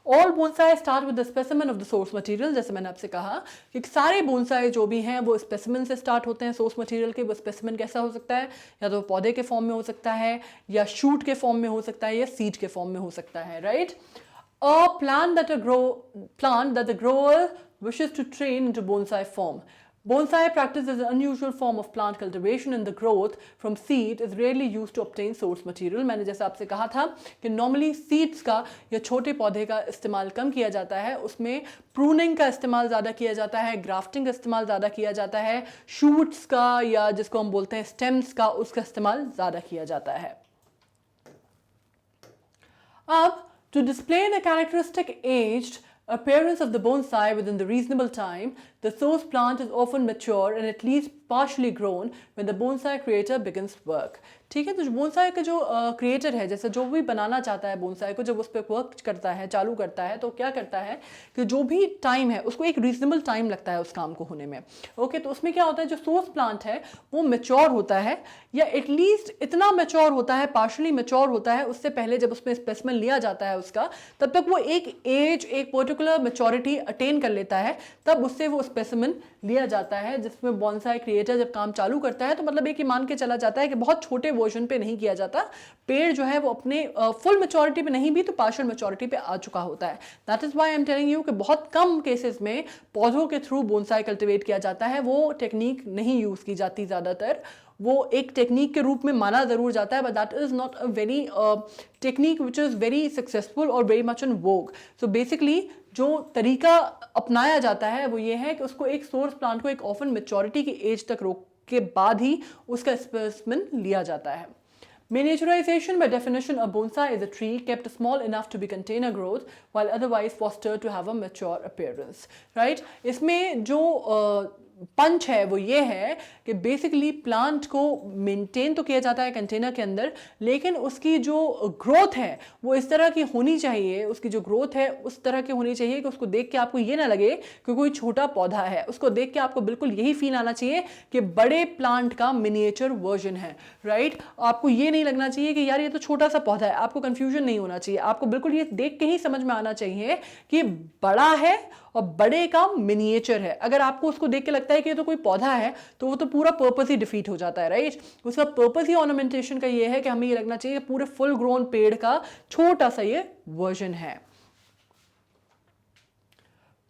All bonsai start with the specimen of the source material. जैसे मैंने आपसे कहा कि सारे बोनसाई जो भी हैं वो स्पेसिमेन से स्टार्ट होते हैं, सोर्स मटेरियल के। वो स्पेसिमेन कैसा हो सकता है, या तो पौधे के फॉर्म में हो सकता है, या शूट के फॉर्म में हो सकता है, या सीड के फॉर्म में हो सकता है, right. A plant that the grower wishes to train into bonsai form. Bonsai practice is an unusual form of plant cultivation, and the growth from seed is rarely used to obtain source material. मैंने जैसे आपसे कहा था कि नॉर्मली सीड्स का या छोटे पौधे का इस्तेमाल कम किया जाता है, उसमें प्रूनिंग का इस्तेमाल ज़्यादा किया जाता है, ग्राफ्टिंग का इस्तेमाल ज़्यादा किया जाता है, शूट्स का या जिसको हम बोलते हैं स्टेम्स का, उसका इस्तेमाल ज़्यादा किया जाता है। अब to display the characteristic aged appearance of the bonsai within the reasonable time, the source plant is often mature and at least partially grown when the bonsai creator begins work. ठीक है, तो बोनसाई का जो क्रिएटर है, जैसे जो भी बनाना चाहता है बोनसाई को, जब उस पर वर्क करता है, चालू करता है, तो क्या करता है कि जो भी टाइम है उसको एक रीजनेबल टाइम लगता है उस काम को होने में। ओके, तो उसमें क्या होता है, जो सोर्स प्लांट है वो मेच्योर होता है, या एटलीस्ट इतना मेच्योर होता है, पार्शली मेच्योर होता है, उससे पहले जब उसमें स्पेसिमेन लिया जाता है उसका, तब तक वो एक एज, एक पर्टिकुलर मेच्योरिटी अटेन कर लेता है, तब उससे वो स्पेसिमेन लिया जाता है। जिसमें बोनसाई क्रिएटर जब काम चालू करता है तो मतलब एक ही मान के चला जाता है कि बहुत छोटे वर्जन पे नहीं किया जाता, पेड़ जो है वो अपने फुल मेच्योरिटी पे नहीं भी तो पार्शियल मेच्योरिटी पे आ चुका होता है। That is why I am telling you कि बहुत कम केसेस में पौधों के थ्रू बोनसाई कल्टिवेट किया जाता है, वो टेक्निक नहीं यूज की जाती ज़्यादातर। वो एक टेक्निक के रूप में माना ज़रूर जाता है, but that is not a very technique which is very successful और very much in vogue. So basically जो तरीका अपनाया जाता है वो ये है कि उसको एक सोर्स प्लांट को एक ऑफन मेच्योरिटी की एज तक रोक के बाद ही उसका स्पेसिमेन लिया जाता है। Miniaturization, by definition, a bonsai is a tree kept small enough to be container growth while otherwise fostered to have a mature appearance. Right? इसमें जो पंच है वो ये है कि बेसिकली प्लांट को मेंटेन तो किया जाता है कंटेनर के अंदर, लेकिन उसकी जो ग्रोथ है वो इस तरह की होनी चाहिए, उसकी जो ग्रोथ है उस तरह की होनी चाहिए कि उसको देख के आपको ये ना लगे कि कोई छोटा पौधा है, उसको देख के आपको बिल्कुल यही फील आना चाहिए कि बड़े प्लांट का मिनिएचर वर्जन है, राइट। आपको ये नहीं लगना चाहिए कि यार ये तो छोटा सा पौधा है, आपको कंफ्यूजन नहीं होना चाहिए, आपको बिल्कुल ये देख के ही समझ में आना चाहिए कि बड़ा है और बड़े का मिनिएचर है। अगर आपको उसको देख के लगता है कि ये तो कोई पौधा है तो वो तो पूरा पर्पस ही डिफीट हो जाता है, राइट। उसका पर्पस ही ऑर्नामेंटेशन का ये है कि हमें ये लगना चाहिए कि पूरे फुल ग्रोन पेड़ का छोटा सा ये वर्जन है।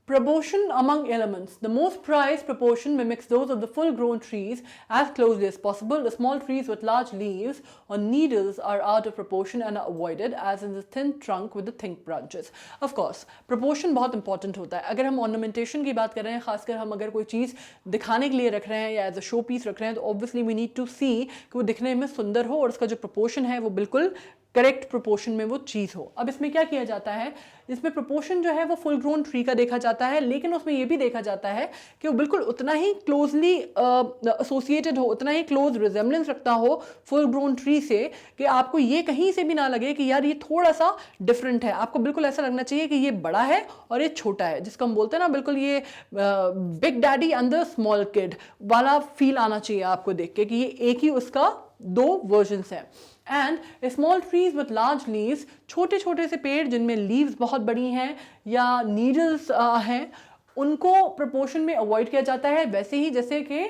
Proportion among elements. The most prized proportion mimics those of the full-grown trees as closely as possible. The small trees with large leaves or needles are out of proportion and are avoided, as in the thin trunk with the thick branches. Of course, proportion बहुत important होता है। अगर हम ornamentation की बात कर रहे हैं, खासकर हम अगर कोई चीज़ दिखाने के लिए रख रहे हैं या एज अ शो पीस रख रहे हैं, तो obviously we need to see कि वो दिखने में सुंदर हो और उसका जो proportion है वो बिल्कुल करेक्ट प्रोपोर्शन में वो चीज़ हो। अब इसमें क्या किया जाता है, इसमें प्रोपोर्शन जो है वो फुल ग्रोन ट्री का देखा जाता है, लेकिन उसमें ये भी देखा जाता है कि वो बिल्कुल उतना ही क्लोजली एसोसिएटेड हो, उतना ही क्लोज रिजेम्बलेंस रखता हो फुल ग्रोन ट्री से कि आपको ये कहीं से भी ना लगे कि यार ये थोड़ा सा डिफरेंट है। आपको बिल्कुल ऐसा लगना चाहिए कि ये बड़ा है और ये छोटा है, जिसको हम बोलते हैं ना बिल्कुल ये big daddy and the small kid वाला फील आना चाहिए आपको देख के कि ये एक ही उसका दो वर्जन्स हैं। And small trees with large leaves, छोटे छोटे से पेड़ जिनमें लीव्स बहुत बड़ी हैं या नीडल्स हैं, उनको प्रोपोर्शन में अवॉइड किया जाता है। वैसे ही जैसे कि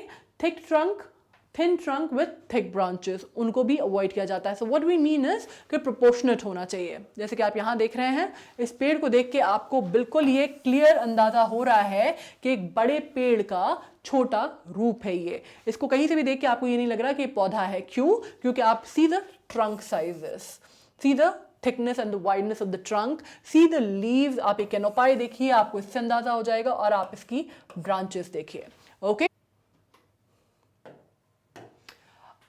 thin trunk with thick branches, उनको भी अवॉइड किया जाता है। So what we mean is कि प्रोपोर्शनेट होना चाहिए। जैसे कि आप यहाँ देख रहे हैं, इस पेड़ को देख के आपको बिल्कुल ये क्लियर अंदाजा हो रहा है कि एक बड़े पेड़ का छोटा रूप है ये। इसको कहीं से भी देख के आपको ये नहीं लग रहा कि पौधा है। क्यों? क्योंकि आप see the trunk sizes, see the thickness and the wideness of the trunk, see the leaves. आप एक कैनोपाई देखिए, आपको इससे अंदाजा हो जाएगा, और आप इसकी ब्रांचेस देखिए। ओके,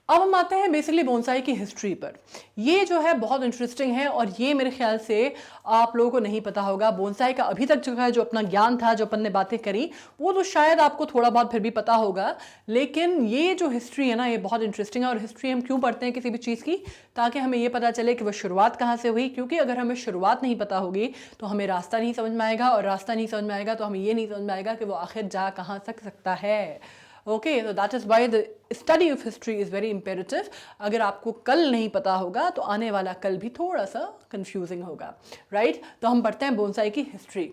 अब हम आते हैं बेसिकली बोनसाई की हिस्ट्री पर। ये जो है बहुत इंटरेस्टिंग है, और ये मेरे ख्याल से आप लोगों को नहीं पता होगा। बोनसाई का अभी तक जो है, जो अपना ज्ञान था, जो अपन ने बातें करी, वो तो शायद आपको थोड़ा बहुत फिर भी पता होगा, लेकिन ये जो हिस्ट्री है ना, ये बहुत इंटरेस्टिंग है। और हिस्ट्री हम क्यों पढ़ते हैं किसी भी चीज़ की? ताकि हमें ये पता चले कि वो शुरुआत कहाँ से हुई। क्योंकि अगर हमें शुरुआत नहीं पता होगी तो हमें रास्ता नहीं समझ में आएगा, और रास्ता नहीं समझ में आएगा तो हमें ये नहीं समझ में आएगा कि वो आखिर जा कहाँ तक सकता है। Okay, so that is why the study of history is very imperative. अगर आपको कल नहीं पता होगा तो आने वाला कल भी थोड़ा सा कंफ्यूजिंग होगा, राइट? तो हम पढ़ते हैं बोनसाई की हिस्ट्री।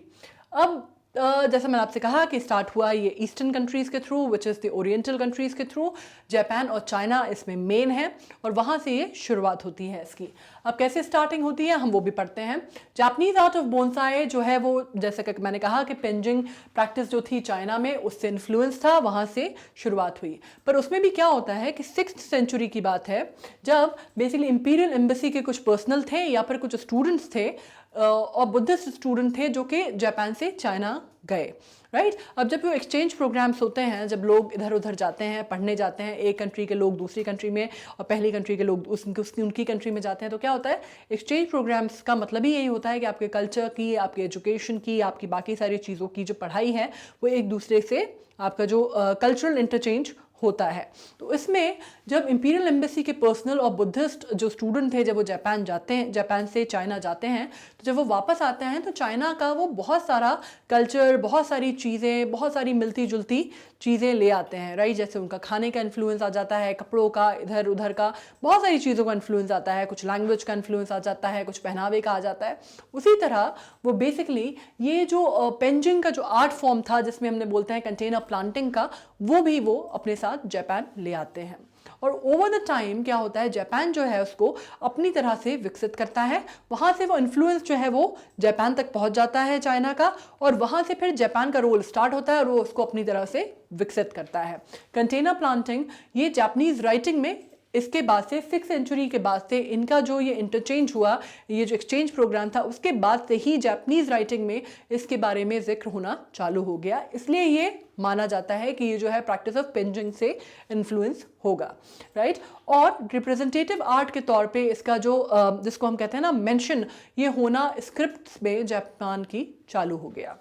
अब जैसा मैंने आपसे कहा कि स्टार्ट हुआ ये ईस्टर्न कंट्रीज़ के through, which is the oriental countries के थ्रू। जापान और चाइना इसमें मेन है, और वहाँ से ये शुरुआत होती है इसकी। अब कैसे स्टार्टिंग होती है हम वो भी पढ़ते हैं। जापानीज आर्ट ऑफ बोनसाई जो है वो, जैसे कि मैंने कहा कि पेंजिंग प्रैक्टिस जो थी चाइना में, उससे इन्फ्लुएंस था, वहाँ से शुरुआत हुई। पर उसमें भी क्या होता है कि 6th सेंचुरी की बात है, जब बेसिकली इंपीरियल एम्बेसी के कुछ पर्सनल थे या फिर कुछ स्टूडेंट्स थे, और बुद्धिस्ट स्टूडेंट थे जो कि जापान से चाइना गए, राइट? अब जब वो एक्सचेंज प्रोग्राम्स होते हैं, जब लोग इधर उधर जाते हैं, पढ़ने जाते हैं, एक कंट्री के लोग दूसरी कंट्री में और पहली कंट्री के लोग उनकी कंट्री में जाते हैं, तो क्या होता है, एक्सचेंज प्रोग्राम्स का मतलब ही यही होता है कि आपके कल्चर की, आपके एजुकेशन की, आपकी बाकी सारी चीज़ों की जो पढ़ाई है वो एक दूसरे से आपका जो कल्चरल इंटरचेंज होता है। तो इसमें जब इंपीरियल एम्बेसी के पर्सनल और बुद्धिस्ट जो स्टूडेंट थे, जब वो जापान जाते हैं, जापान से चाइना जाते हैं, तो जब वो वापस आते हैं तो चाइना का वो बहुत सारा कल्चर, बहुत सारी चीज़ें, बहुत सारी मिलती जुलती चीज़ें ले आते हैं, राइट? जैसे उनका खाने का इन्फ्लुएंस आ जाता है, कपड़ों का, इधर उधर का बहुत सारी चीज़ों का इन्फ्लुएंस आता है, कुछ लैंग्वेज का इन्फ्लुएंस आ जाता है, कुछ पहनावे का आ जाता है। उसी तरह वो बेसिकली ये जो पेंजिंग का जो आर्ट फॉर्म था, जिसमें हमने बोलते हैं कंटेनर प्लांटिंग का, वो अपने साथ जापान ले आते हैं। और ओवर द टाइम क्या होता है, जापान जो है उसको अपनी तरह से विकसित करता है। वहाँ से वो इन्फ्लुएंस जो है वो जापान तक पहुँच जाता है चाइना का, और वहाँ से फिर जापान का रोल स्टार्ट होता है और वो उसको अपनी तरह से विकसित करता है। कंटेनर प्लांटिंग ये जापानीज राइटिंग में इसके बाद से 6th सेंचुरी के बाद से इनका जो ये इंटरचेंज हुआ, ये जो एक्सचेंज प्रोग्राम था, उसके बाद से ही जापानीज राइटिंग में इसके बारे में जिक्र होना चालू हो गया। इसलिए ये माना जाता है कि ये जो है प्रैक्टिस ऑफ पेंजिंग से इन्फ्लुएंस होगा, राइट? और रिप्रेजेंटेटिव आर्ट के तौर पे इसका जो जिसको हम कहते हैं ना मेंशन, ये होना स्क्रिप्ट्स में जापान की चालू हो गया।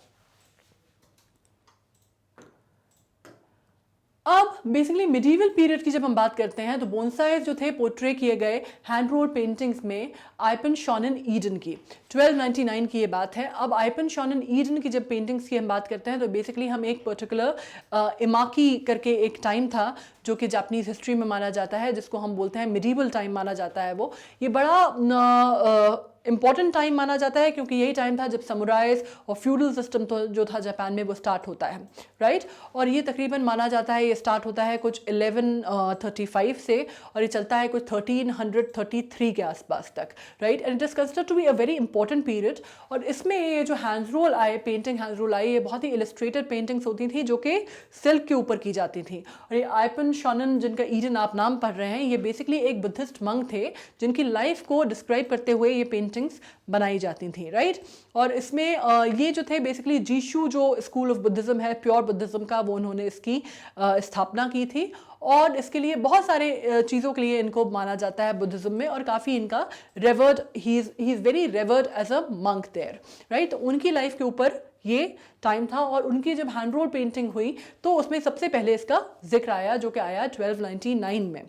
अब बेसिकली मिडीवल पीरियड की जब हम बात करते हैं तो बोनसाई जो थे पोर्ट्रे किए गए हैंड रोल पेंटिंग्स में आइपन शॉनन ईडन की 1299 की ये बात है। अब आइपन शॉनन ईडन की जब पेंटिंग्स की हम बात करते हैं तो बेसिकली हम एक पर्टिकुलर इमाकी करके एक टाइम था जो कि जापानीज हिस्ट्री में माना जाता है, जिसको हम बोलते हैं मिडीवल टाइम माना जाता है। वो ये बड़ा इंपॉर्टेंट टाइम माना जाता है क्योंकि यही टाइम था जब समुराइज और फ्यूडल सिस्टम तो जो था जापान में वो स्टार्ट होता है, राइट? और ये तकरीबन माना जाता है ये स्टार्ट होता है कुछ 1135 से और ये चलता है कुछ 1333 के आसपास तक, right? And it is considered to be a very important period. और इसमें ये जो हैंड रोल आए, पेंटिंग हैंड रोल आई, ये बहुत ही इलस्ट्रेटेड पेंटिंग्स होती थी जो कि सिल्क के ऊपर की जाती थी। और ये आइपन शॉनन जिनका ईडन आप नाम पढ़ रहे हैं, ये बेसिकली एक बुद्धिस्ट मंक थे जिनकी लाइफ को डिस्क्राइब करते हुए ये पेंटिंग्स बनाई जाती थी, राइट? और इसमें ये जो थे बेसिकली जीशु जो स्कूल ऑफ बुद्धिज्म है, प्योर बुद्धिज्म का, वो उन्होंने इसकी स्थापना की थी। और इसके लिए बहुत सारे चीज़ों के लिए इनको माना जाता है बुद्धिज्म में, और काफ़ी इनका revered, he is very revered as a monk there, right? तो उनकी लाइफ के ऊपर ये टाइम था। और उनकी जब हैंड रोल पेंटिंग हुई तो उसमें सबसे पहले इसका जिक्र आया जो कि आया 1299 में।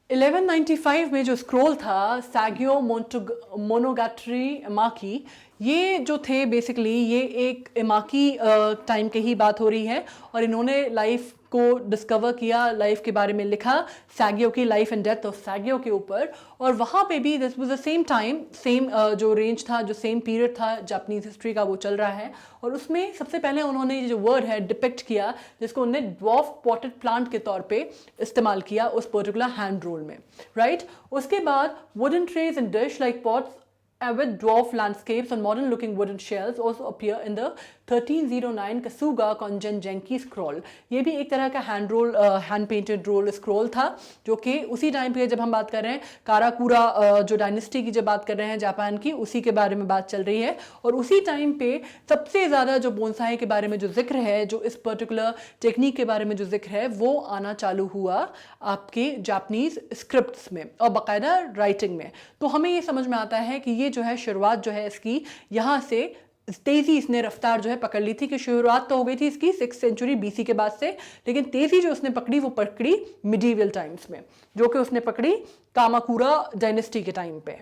1195 में जो स्क्रोल था सैगियो मोनोगाटरी इमाकी, ये जो थे बेसिकली ये एक इमाकी टाइम की ही बात हो रही है। और इन्होंने लाइफ को डिस्कवर किया, लाइफ के बारे में लिखा, सैगियो की लाइफ एंड डेथ ऑफ सैगियो के ऊपर। और वहाँ पे भी this was the same time, same जो रेंज था, जो सेम पीरियड था जापानीज हिस्ट्री का, वो चल रहा है। और उसमें सबसे पहले उन्होंने जो वर्ड है डिपिक्ट किया, जिसको उन्होंने ड्वार्फ पॉटेड प्लांट के तौर पे इस्तेमाल किया उस पर्टिकुलर हैंड रोल में, राइट। उसके बाद wooden trays and dish like pots with dwarf landscapes and modern looking wooden shells also appear in the 1309 Kasuga Kongen Genki scroll। ये भी एक तरह का हैंड पेंटेड रोल स्क्रॉल था, जो कि उसी टाइम पे, जब हम बात कर रहे हैं काराकुरा जो डायनेस्टी की जब बात कर रहे हैं जापान की, उसी के बारे में बात चल रही है। और उसी टाइम पे सबसे ज़्यादा जो बोनसाई के बारे में जो जिक्र है, जो इस पर्टिकुलर टेक्निक के बारे में जो जिक्र है, वो आना चालू हुआ आपके जापानीज स्क्रिप्ट्स में और बाकायदा राइटिंग में। तो हमें ये समझ में आता है कि ये जो है शुरुआत जो है इसकी, यहाँ से तेजी इसने रफ्तार जो है पकड़ ली थी, कि शुरुआत तो हो गई थी इसकी 6th सेंचुरी BC के बाद से, लेकिन तेजी जो उसने पकड़ी वो पकड़ी मिडीवल टाइम्स में, जो कि उसने पकड़ी कामाकुरा डायनेस्टी के टाइम पे।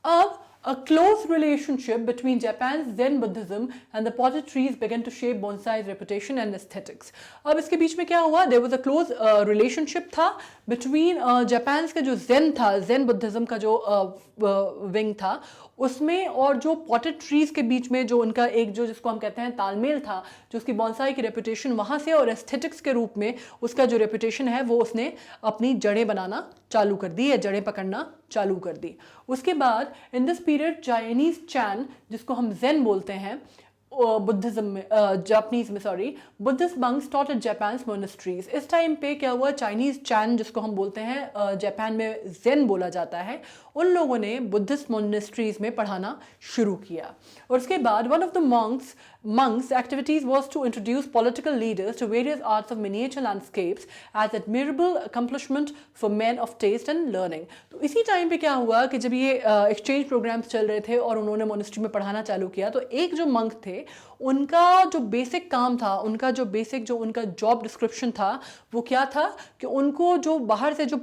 अब a close relationship between Japan's Zen Buddhism and the potted trees began to shape bonsai's reputation and aesthetics। अब इसके बीच में क्या हुआ? There was a close relationship था between Japan's का जो Zen था, Zen Buddhism का जो विंग था उसमें, और जो potted trees के बीच में जो उनका एक जो जिसको हम कहते हैं तालमेल था, जो उसकी बॉन्साई की रेपुटेशन वहाँ से और एस्थेटिक्स के रूप में उसका जो रेपुटेशन है वो उसने अपनी जड़ें बनाना चालू कर दी, या जड़ें पकड़ना चालू कर दी। उसके बाद इन दिस पीरियड चाइनीज चैन, जिसको हम ज़ेन बोलते हैं बुद्धिज्म में, जापानीज में sorry, Buddhist monks taught at Japan's monasteries. इस टाइम पे क्या हुआ, चाइनीज चैन जिसको हम बोलते हैं जापान में ज़ेन बोला जाता है, उन लोगों ने बुद्धिस्ट मोनेस्ट्रीज में पढ़ाना शुरू किया। और उसके बाद one of the monks activities was to introduce political leaders to various arts of miniature landscapes as admirable accomplishment for men of taste and learning। तो इसी टाइम पे क्या हुआ कि जब ये एक्सचेंज प्रोग्राम्स चल रहे थे और उन्होंने मोनेस्ट्री में पढ़ाना चालू किया, तो एक जो मंक थे उनका जो बेसिक काम था, उनका जो बेसिक जो उनका जॉब डिस्क्रिप्शन था वो क्या था कि उनको जो बाहर से जो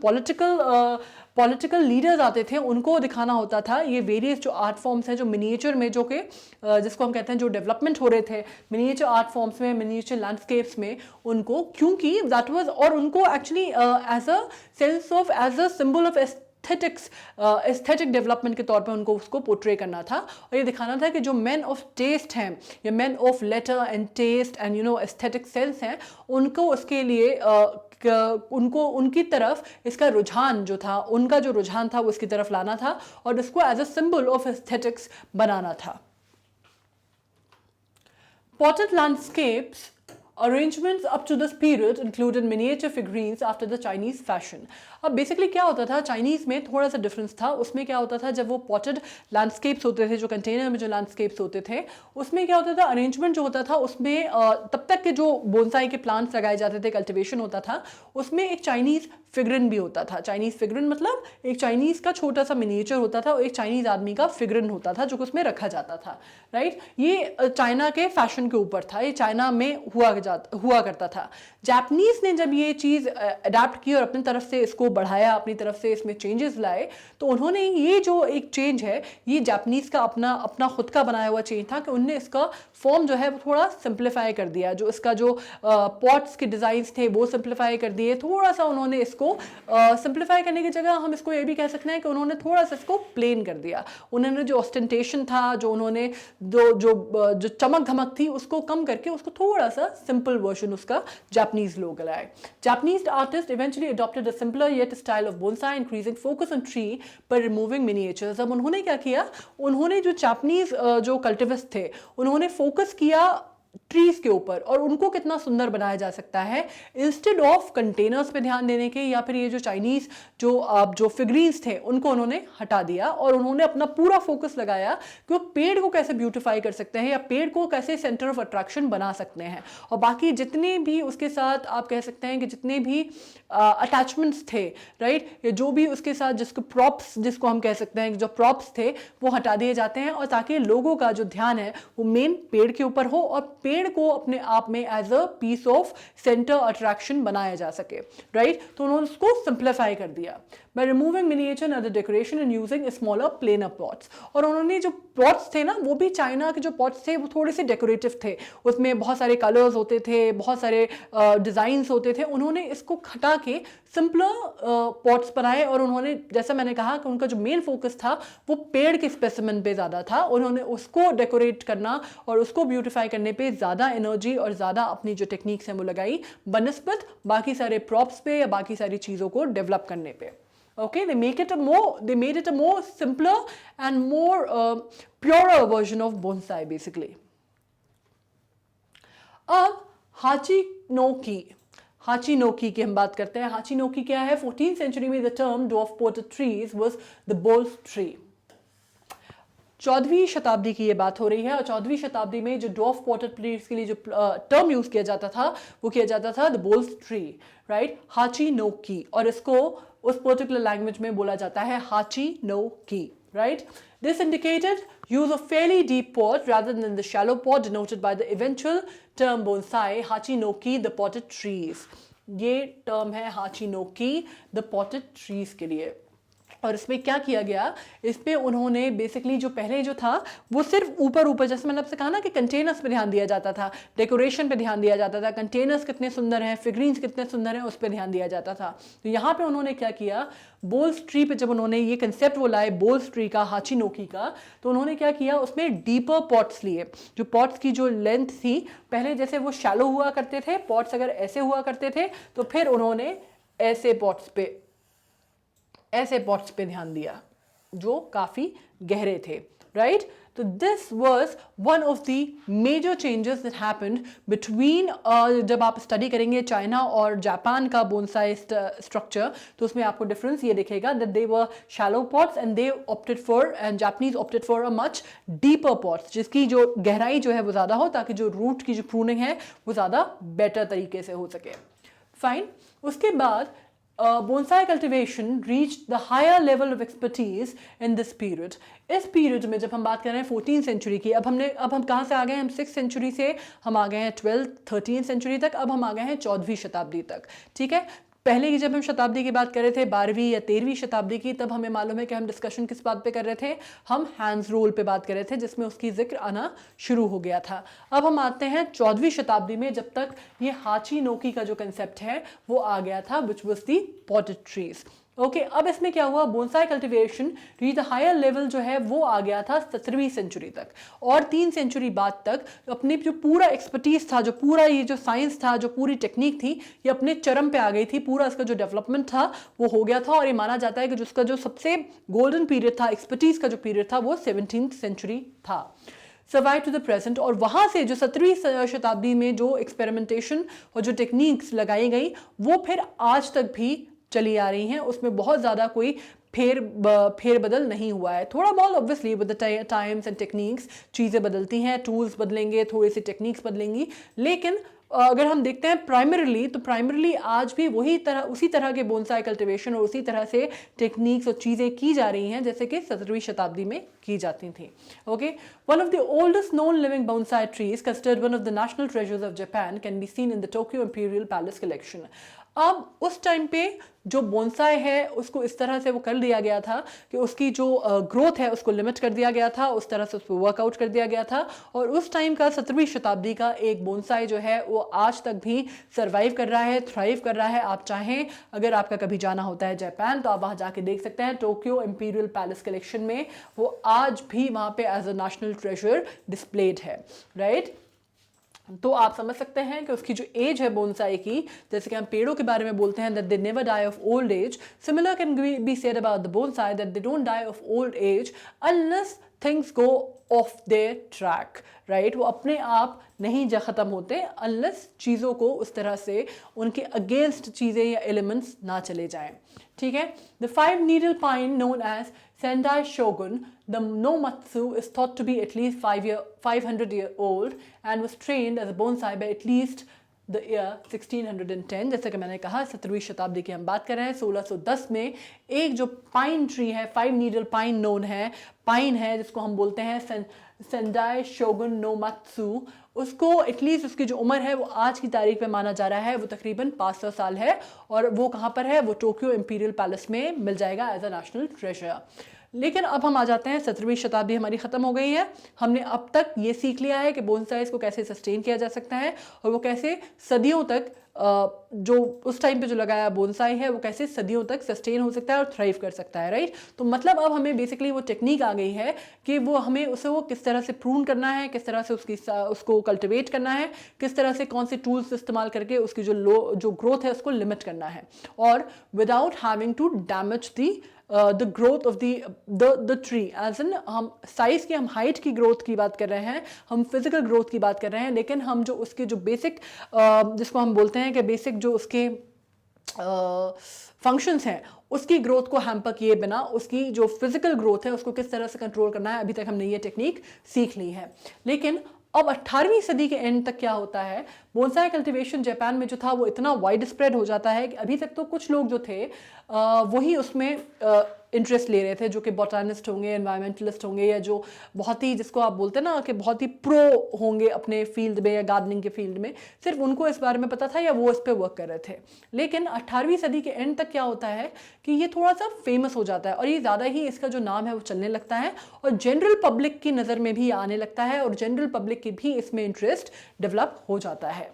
पॉलिटिकल लीडर्स आते थे उनको दिखाना होता था ये वेरियस जो आर्ट फॉर्म्स हैं जो मिनिएचर में, जो कि जिसको हम कहते हैं जो डेवलपमेंट हो रहे थे मिनिएचर आर्ट फॉर्म्स में, मिनिएचर लैंडस्केप्स में, उनको, क्योंकि दैट वाज, और उनको actually as a sense of, as a symbol of aesthetic development के तौर पे उनको उसको पोर्ट्रे करना था। और ये दिखाना था कि जो मैन ऑफ टेस्ट हैं, या man of letter and taste and aesthetic sense हैं, उनको उसके लिए उनको उनकी तरफ इसका रुझान जो था, उनका जो रुझान था वो इसकी तरफ लाना था और इसको as a symbol of aesthetics बनाना था। Potted landscapes arrangements up to this period included miniature figurines after the Chinese fashion। अब बेसिकली क्या होता था, चाइनीज़ में थोड़ा सा डिफरेंस था। उसमें क्या होता था, जब वो पॉटेड लैंडस्केप्स होते थे, जो कंटेनर में जो लैंडस्केप्स होते थे, उसमें क्या होता था, अरेंजमेंट जो होता था उसमें तब तक के जो बोनसाई के प्लांट्स लगाए जाते थे, कल्टिवेशन होता था, उसमें एक चाइनीज़ फिगरिन भी होता था। चाइनीज़ फिगरिन मतलब एक चाइनीज़ का छोटा सा मिनिएचर होता था और एक चाइनीज़ आदमी का फिगरिन होता था जो कि उसमें रखा जाता था, राइट। ये चाइना के फैशन के ऊपर था, ये चाइना में हुआ करता था। जापानीज़ ने जब ये चीज़ अडाप्ट की और अपनी तरफ से इसको बढ़ाया, अपनी तरफ से इसमें चेंजेस लाए, तो उन्होंने ये जो एक चेंज है, ये जापानीज़ का अपना खुद का बनाया हुआ चेंज था कि उनने इसका फॉर्म जो है वो थोड़ा सिंप्लीफाई कर दिया। जो इसका जो पॉट्स के डिज़ाइंस थे वो सिंप्लीफाई कर दिए, थोड़ा सा उन्होंने इसको सिंप्लीफाई करने की जगह हम इसको ये भी कह सकते हैं कि उन्होंने थोड़ा सा इसको प्लेन कर दिया। उन्होंने जो ऑस्टेंटेशन था, जो उन्होंने जो चमक धमक थी उसको कम करके उसको थोड़ा सा सिंपल वर्जन उसका जापानीज लोग लाए। Japanese artist eventually adopted a simpler yet style of bonsai, increasing focus on tree पर रिमूविंग मिनिएचर्स। अब उन्होंने क्या किया, उन्होंने जो जापानीज जो कल्टिविस्ट थे उन्होंने फोकस किया ट्रीज के ऊपर और उनको कितना सुंदर बनाया जा सकता है, इंस्टेड ऑफ कंटेनर्स पे ध्यान देने के, या फिर ये जो चाइनीज जो फिगरीज थे उनको उन्होंने हटा दिया और उन्होंने अपना पूरा फोकस लगाया कि वो पेड़ को कैसे ब्यूटिफाई कर सकते हैं या पेड़ को कैसे सेंटर ऑफ अट्रैक्शन बना सकते हैं। और बाकी जितने भी उसके साथ आप कह सकते हैं कि जितने भी अटैचमेंट्स थे, राइट, या जो भी उसके साथ जिसको प्रॉप्स जिसको हम कह सकते हैं जो प्रॉप्स थे वो हटा दिए जाते हैं, और ताकि लोगों का जो ध्यान है वो मेन पेड़ के ऊपर हो और पेड़ को अपने आप में as a piece of centre attraction बनाया जा सके, राइट। तो उन्होंने उसको सिंप्लीफाई कर दिया। by removing miniature and other decoration and using smaller plainer pots. और उन्होंने जो pots थे ना, वो भी चाइना के जो pots थे वो थोड़े से डेकोरेटिव थे, उसमें बहुत सारे कलर्स होते थे, बहुत सारे डिज़ाइंस होते थे. उन्होंने इसको हटा के सिंपलर पॉट्स बनाए और उन्होंने, जैसा मैंने कहा कि उनका जो मेन फोकस था वो पेड़ के स्पेसिमेन पे ज़्यादा था. उन्होंने उसको डेकोरेट करना और उसको ब्यूटिफाई करने पे ज़्यादा एनर्जी और ज़्यादा अपनी जो टेक्निक्स हैं वो लगाई बनस्बत बाकी सारे प्रॉप्स पे या बाकी सारी चीज़ों को डेवलप करने पे. Okay, they made it a more simpler and more purer version of bonsai basically. अब हाची नोकी की हम बात करते हैं. हाची नोकी क्या है? 14th century में the term dwarf potted trees was the boles tree. 14वीं शताब्दी की ये बात हो रही है और 14वीं शताब्दी में जो dwarf potted trees के लिए जो टर्म यूज किया जाता था वो किया जाता था द बोल्स ट्री, राइट, हाची नोकी. और इसको उस पर्टिकुलर लैंग्वेज में बोला जाता है हाची Noki, right. This indicated use of fairly deep pot rather than the shallow pot denoted by the eventual term bonsai, hachinoki, the potted trees. ये टर्म है hachinoki, the potted trees के लिए. और इसमें क्या किया गया, इस पे उन्होंने बेसिकली जो पहले जो था वो सिर्फ ऊपर जैसे मैंने आपसे कहा ना कि कंटेनर्स पे ध्यान दिया जाता था, डेकोरेशन पे ध्यान दिया जाता था, कंटेनर्स कितने सुंदर हैं, फिगरीन्स कितने सुंदर हैं, उस पर ध्यान दिया जाता था. तो यहाँ पे उन्होंने क्या किया, बोल्स ट्री पे जब उन्होंने ये कंसेप्ट वो लाए बोल्स ट्री का, हाचीनोकी का, तो उन्होंने क्या किया, उसमें डीपर पॉट्स लिए. जो पॉट्स की जो लेंथ थी, पहले जैसे वो शैलो हुआ करते थे पॉट्स, अगर ऐसे हुआ करते थे, तो फिर उन्होंने ऐसे पॉट्स पे ध्यान दिया जो काफ़ी गहरे थे, राइट. तो this was one of the major changes that happened between, जब आप स्टडी करेंगे चाइना और जापान का बोनसाई स्ट्रक्चर, तो उसमें आपको डिफरेंस ये दिखेगा that they were shallow pots and they opted for, and Japanese opted for a much deeper pots, जिसकी जो गहराई जो है वो ज़्यादा हो, ताकि जो रूट की जो प्रूनिंग है वो ज़्यादा बेटर तरीके से हो सके. फाइन. उसके बाद bonsai cultivation reached the higher level of expertise in this period. इस पीरियड में जब हम बात कर रहे हैं 14th सेंचुरी की, अब हम कहाँ से आ गए हैं, हम 6th सेंचुरी से हम आ गए हैं 12th 13th सेंचुरी तक, अब हम आ गए हैं 14वीं शताब्दी तक, ठीक है. पहले की जब हम शताब्दी की बात कर रहे थे 12वीं या 13वीं शताब्दी की, तब हमें मालूम है कि हम डिस्कशन किस बात पे कर रहे थे, हम हैंड्स रोल पे बात कर रहे थे, जिसमें उसकी जिक्र आना शुरू हो गया था. अब हम आते हैं 14वीं शताब्दी में, जब तक ये हाची नोकी का जो कंसेप्ट है वो आ गया था, which was the potted trees. Okay, अब इसमें क्या हुआ, bonsai cultivation reach the higher level जो है वो आ गया था 17वीं सेंचुरी तक, और 3 सेंचुरी बाद तक अपनी जो पूरा एक्सपर्टीज था, जो पूरा ये जो साइंस था, जो पूरी टेक्निक थी, ये अपने चरम पे आ गई थी. पूरा इसका जो डेवलपमेंट था वो हो गया था, और ये माना जाता है कि जिसका जो सबसे गोल्डन पीरियड था, एक्सपर्टीज का जो पीरियड था, वो 17th सेंचुरी था, सर्वाइव टू द प्रेजेंट. और वहाँ से जो 17वीं शताब्दी में जो एक्सपेरिमेंटेशन और जो टेक्निक्स लगाई गई वो फिर आज तक भी चली आ रही हैं. उसमें बहुत ज़्यादा कोई फेर बदल नहीं हुआ है. थोड़ा बहुत obviously with the times and techniques चीज़ें बदलती हैं, टूल्स बदलेंगे, थोड़ी सी टेक्निक्स बदलेंगी, लेकिन अगर हम देखते हैं प्राइमरीली आज भी उसी तरह के बोनसाई कल्टिवेशन और उसी तरह से टेक्निक्स और चीज़ें की जा रही हैं जैसे कि 17वीं शताब्दी में की जाती थी. Okay, one of the oldest known living bonsai trees, considered one of the national treasures of Japan, can be seen in the Tokyo imperial palace collection. अब उस टाइम पे जो बोनसाई है उसको इस तरह से वो कर दिया गया था कि उसकी जो ग्रोथ है उसको लिमिट कर दिया गया था, उस तरह से उसको वर्कआउट कर दिया गया था. और उस टाइम का 17वीं शताब्दी का एक बोनसाई जो है वो आज तक भी सर्वाइव कर रहा है, थ्राइव कर रहा है. आप चाहें, अगर आपका कभी जाना होता है जापान, तो आप वहाँ जाके देख सकते हैं टोक्यो इंपीरियल पैलेस कलेक्शन में वो आज भी वहाँ पे as a national treasure displayed है, राइट. तो आप समझ सकते हैं कि उसकी जो एज है बोनसाई की, जैसे कि हम पेड़ों के बारे में बोलते हैं that they never die of old age, similar can be said about the bonsai that they don't die of old age unless things go off their track, right. वो अपने आप नहीं ख़त्म होते अनलेस चीज़ों को उस तरह से उनके अगेंस्ट चीज़ें या एलिमेंट्स ना चले जाएं, ठीक है. The 5 needle pine known as Sendai Shogun, the Nomatsu, is thought to be at least 500 year old and was trained as a bonsai by at least the year 1610. जैसे कि मैंने कहा 17वीं शताब्दी की हम बात कर रहे हैं. 1610 में एक जो पाइन ट्री है, 5 needle pine known है, पाइन है जिसको हम बोलते हैं सेंडाई शोगुन नोमात्सु, उसको एटलीस्ट उसकी जो उम्र है वो आज की तारीख में माना जा रहा है वो तकरीबन 500 साल है, और वो कहाँ पर है, वो टोक्यो इंपीरियल पैलेस में मिल जाएगा एज अ नेशनल ट्रेजर। लेकिन अब हम आ जाते हैं 17वीं शताब्दी हमारी ख़त्म हो गई है। हमने अब तक ये सीख लिया है कि बोनसाइज को कैसे सस्टेन किया जा सकता है और वो कैसे सदियों तक जो उस टाइम पे जो लगाया बोनसाई है वो कैसे सदियों तक सस्टेन हो सकता है और थ्राइव कर सकता है, राइट। तो मतलब अब हमें बेसिकली वो टेक्निक आ गई है कि वो हमें उसे वो किस तरह से प्रून करना है, किस तरह से उसको कल्टिवेट करना है, किस तरह से कौन से टूल्स इस्तेमाल करके उसकी जो ग्रोथ है उसको लिमिट करना है, और without having to damage the growth of the tree, as in हम साइज की, हम हाइट की ग्रोथ की बात कर रहे हैं, हम फिजिकल ग्रोथ की बात कर रहे हैं, लेकिन हम जो उसके जो बेसिक जिसको हम बोलते हैं कि बेसिक जो उसके फंक्शंस हैं उसकी ग्रोथ को हैम्पर किए बिना उसकी जो फिजिकल ग्रोथ है उसको किस तरह से कंट्रोल करना है, अभी तक हमने ये टेक्निक सीख ली है। लेकिन अब 18वीं सदी के एंड तक क्या होता है, बोनसाई कल्टीवेशन जापान में जो था वो इतना वाइड स्प्रेड हो जाता है कि अभी तक तो कुछ लोग जो थे वही उसमें इंटरेस्ट ले रहे थे, जो कि बॉटनिस्ट होंगे, एनवायरमेंटलिस्ट होंगे, या जो बहुत ही जिसको आप बोलते हैं ना कि बहुत ही प्रो होंगे अपने फील्ड में या गार्डनिंग के फील्ड में, सिर्फ उनको इस बारे में पता था या वो इस पर वर्क कर रहे थे। लेकिन 18वीं सदी के एंड तक क्या होता है कि ये थोड़ा सा फेमस हो जाता है और ये ज़्यादा ही इसका जो नाम है वो चलने लगता है और जनरल पब्लिक की नज़र में भी आने लगता है और जनरल पब्लिक की भी इसमें इंटरेस्ट डेवलप हो जाता है।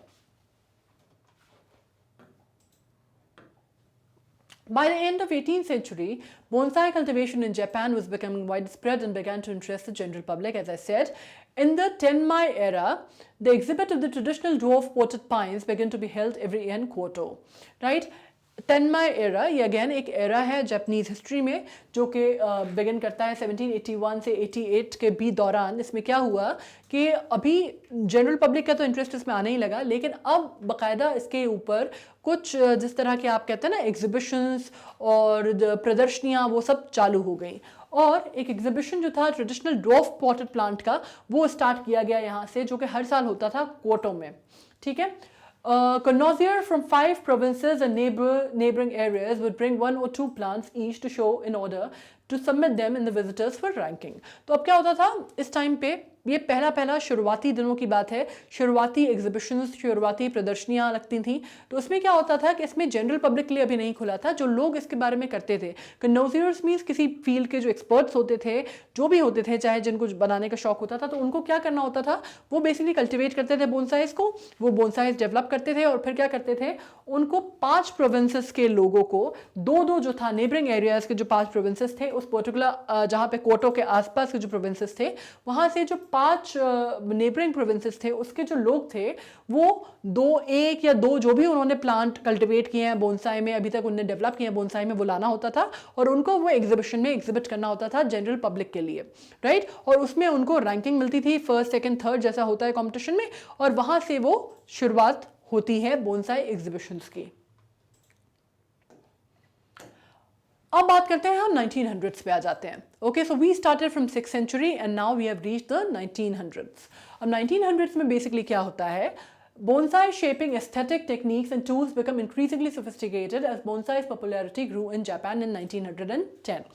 By the end of 18th century, bonsai cultivation in Japan was becoming widespread and began to interest the general public, as I said. In the Tenmai era, the exhibit of the traditional dwarf potted pines began to be held every year in Kyoto, right? Tenmei era, ये अगेन एक एरा है जापानीज़ हिस्ट्री में जो कि बिगिन करता है 1781 से 88 के भी दौरान। इसमें क्या हुआ कि अभी जनरल पब्लिक का तो इंटरेस्ट इसमें आने ही लगा, लेकिन अब बाकायदा इसके ऊपर कुछ जिस तरह के आप कहते हैं ना एग्जिबिशंस और प्रदर्शनियाँ वो सब चालू हो गई। और एक एग्जिबिशन जो था ट्रेडिशनल ड्वार्फ पॉटेड प्लांट का वो स्टार्ट किया गया यहाँ से, जो कि हर साल होता था क्योटो में, ठीक है। Connoisseurs from 5 provinces and neighboring areas would bring 1 or 2 plants each to show in order to submit them in the visitors for ranking. तो अब क्या होता था इस टाइम पे, ये पहला शुरुआती दिनों की बात है, शुरुआती एग्जिबिशंस, शुरुआती प्रदर्शनियाँ लगती थी। तो उसमें क्या होता था कि इसमें जनरल पब्लिक के लिए अभी नहीं खुला था, जो लोग इसके बारे में करते थे। कन्नोजियर्स मीन्स किसी फील्ड के जो एक्सपर्ट्स होते थे, जो भी होते थे, चाहे जिनको बनाने का शौक होता था, तो उनको क्या करना होता था, वो बेसिकली कल्टिवेट करते थे बोनसाइज को, वो बोनसाइज डेवलप करते थे और फिर क्या करते थे, उनको 5 प्रोविंसेस के लोगों को दो जो था नेबरिंग एरियाज के जो 5 प्रोविंसेस थे, उस पर्टिकुलर जहाँ पे क्योटो के आसपास के जो प्रोविंसेस थे, वहाँ से जो 5 नेबरिंग प्रोविंसेस थे उसके जो लोग थे वो 1 या 2 जो भी उन्होंने प्लांट कल्टिवेट किए हैं बोनसाई में, अभी तक उन्होंने डेवलप किए हैं बोनसाई में, वो लाना होता था और उनको वो एग्जिबिशन में एग्जिबिट करना होता था जनरल पब्लिक के लिए, राइट। और उसमें उनको रैंकिंग मिलती थी, फर्स्ट सेकंड थर्ड जैसा होता है कॉम्पिटिशन में, और वहाँ से वो शुरुआत होती है बोनसाई एग्जिबिशंस की। अब बात करते हैं हम 1900s पे आ जाते हैं। Okay, so we started from 6th century and now we have reached the 1900s। अब 1900s में बेसिकली क्या होता है, bonsai shaping aesthetic techniques and tools become increasingly sophisticated as bonsai's popularity grew in Japan in 1910.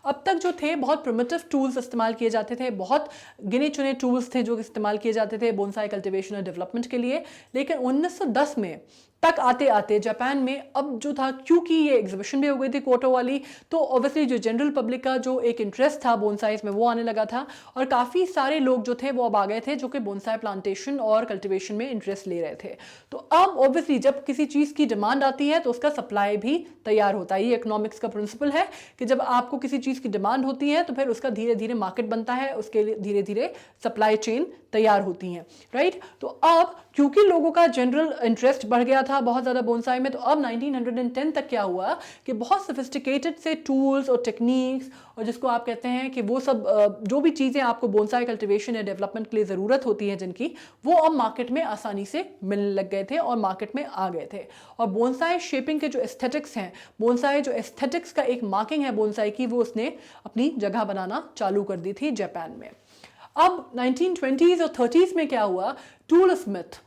अब तक जो थे बहुत प्रिमिटिव टूल्स इस्तेमाल किए जाते थे, बहुत गिने चुने टूल्स थे जो इस्तेमाल किए जाते थे बोनसाई कल्टिवेशन और डेवलपमेंट के लिए। लेकिन 1910 में तक आते आते जापान में अब जो था, क्योंकि ये एग्जिबिशन भी हो गई थी क्योटो वाली, तो ऑब्वियसली जो जनरल पब्लिक का जो एक इंटरेस्ट था बोनसाइज में वो आने लगा था और काफ़ी सारे लोग जो थे वो अब आ गए थे जो कि बोनसाई प्लांटेशन और कल्टिवेशन में इंटरेस्ट ले रहे थे। तो अब ऑब्वियसली जब किसी चीज़ की डिमांड आती है तो उसका सप्लाई भी तैयार होता है। ये इकोनॉमिक्स का प्रिंसिपल है कि जब आपको किसी चीज़ की डिमांड होती है तो फिर उसका धीरे धीरे मार्केट बनता है, उसके लिए धीरे धीरे सप्लाई चेन तैयार होती हैं, राइट। तो अब क्योंकि लोगों का जनरल इंटरेस्ट बढ़ गया था बहुत ज़्यादा बोनसाई में, तो अब 1910 तक क्या हुआ कि बहुत सोफिस्टिकेटेड से टूल्स और टेक्निक्स और जिसको आप कहते हैं कि वो सब जो भी चीज़ें आपको बोनसाई कल्टिवेशन या डेवलपमेंट के लिए ज़रूरत होती है जिनकी, वो अब मार्केट में आसानी से मिलने लग गए थे और मार्केट में आ गए थे। और बोनसाई शेपिंग के जो एस्थेटिक्स हैं, बोनसाई जो एस्थेटिक्स का एक मार्किंग है बोनसाई की, वो उसने अपनी जगह बनाना चालू कर दी थी जापान में। अब 1920s और 30s में क्या हुआ, टूल स्मिथ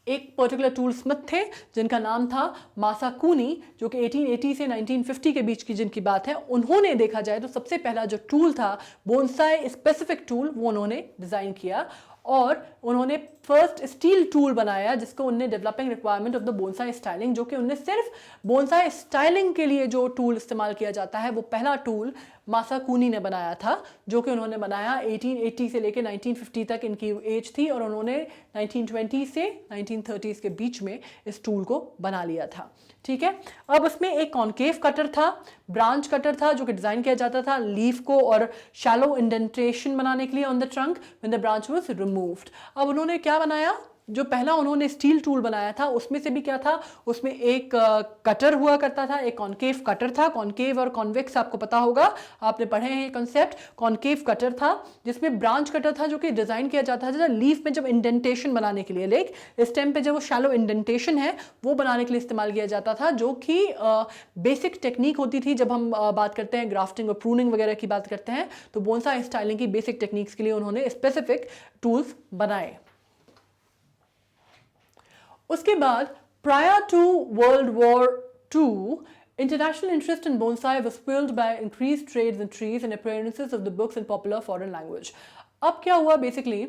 एक पर्टिकुलर टूल स्मिथ थे जिनका नाम था मासाकुनी, जो कि 1880 से 1950 के बीच की जिनकी बात है। उन्होंने देखा जाए तो सबसे पहला जो टूल था बोनसाई स्पेसिफिक टूल, वो उन्होंने डिज़ाइन किया और उन्होंने फर्स्ट स्टील टूल बनाया जिसको उन्हें developing requirement of the bonsai styling, जो कि उन्हें सिर्फ बोनसाई स्टाइलिंग के लिए जो टूल इस्तेमाल किया जाता है वो पहला टूल मासाकुनी ने बनाया था, जो कि उन्होंने बनाया 1880 से लेकर 1950 तक इनकी एज थी और उन्होंने 1920 से 1930 के बीच में इस टूल को बना लिया था। ठीक है, अब उसमें एक कॉन्केव कटर था, ब्रांच कटर था जो कि डिज़ाइन किया जाता था लीफ को और शैलो इंडेंटेशन बनाने के लिए on the trunk when the branch was removed. अब उन्होंने क्या बनाया, जो पहला उन्होंने स्टील टूल बनाया था उसमें से भी क्या था, उसमें एक कटर हुआ करता था, एक कॉन्केव कटर था। कॉन्केव और कॉन्वेक्स आपको पता होगा, आपने पढ़े हैं ये कॉन्सेप्ट। कॉन्केव कटर था जिसमें ब्रांच कटर था जो कि डिज़ाइन किया जाता था लीफ में जब इंडेंटेशन बनाने के लिए, लेक स्टेम पे जब वो शैलो इंडेंटेशन है वो बनाने के लिए इस्तेमाल किया जाता था, जो कि बेसिक टेक्निक होती थी। जब हम बात करते हैं ग्राफ्टिंग और प्रूनिंग वगैरह की बात करते हैं तो बोनसाई स्टाइलिंग की बेसिक टेक्निक्स के लिए उन्होंने स्पेसिफिक टूल्स बनाए। उसके बाद prior to world war II, international interest in bonsai was fueled by increased trades in trees and appearances of the books in popular foreign language. अब क्या हुआ बेसिकली,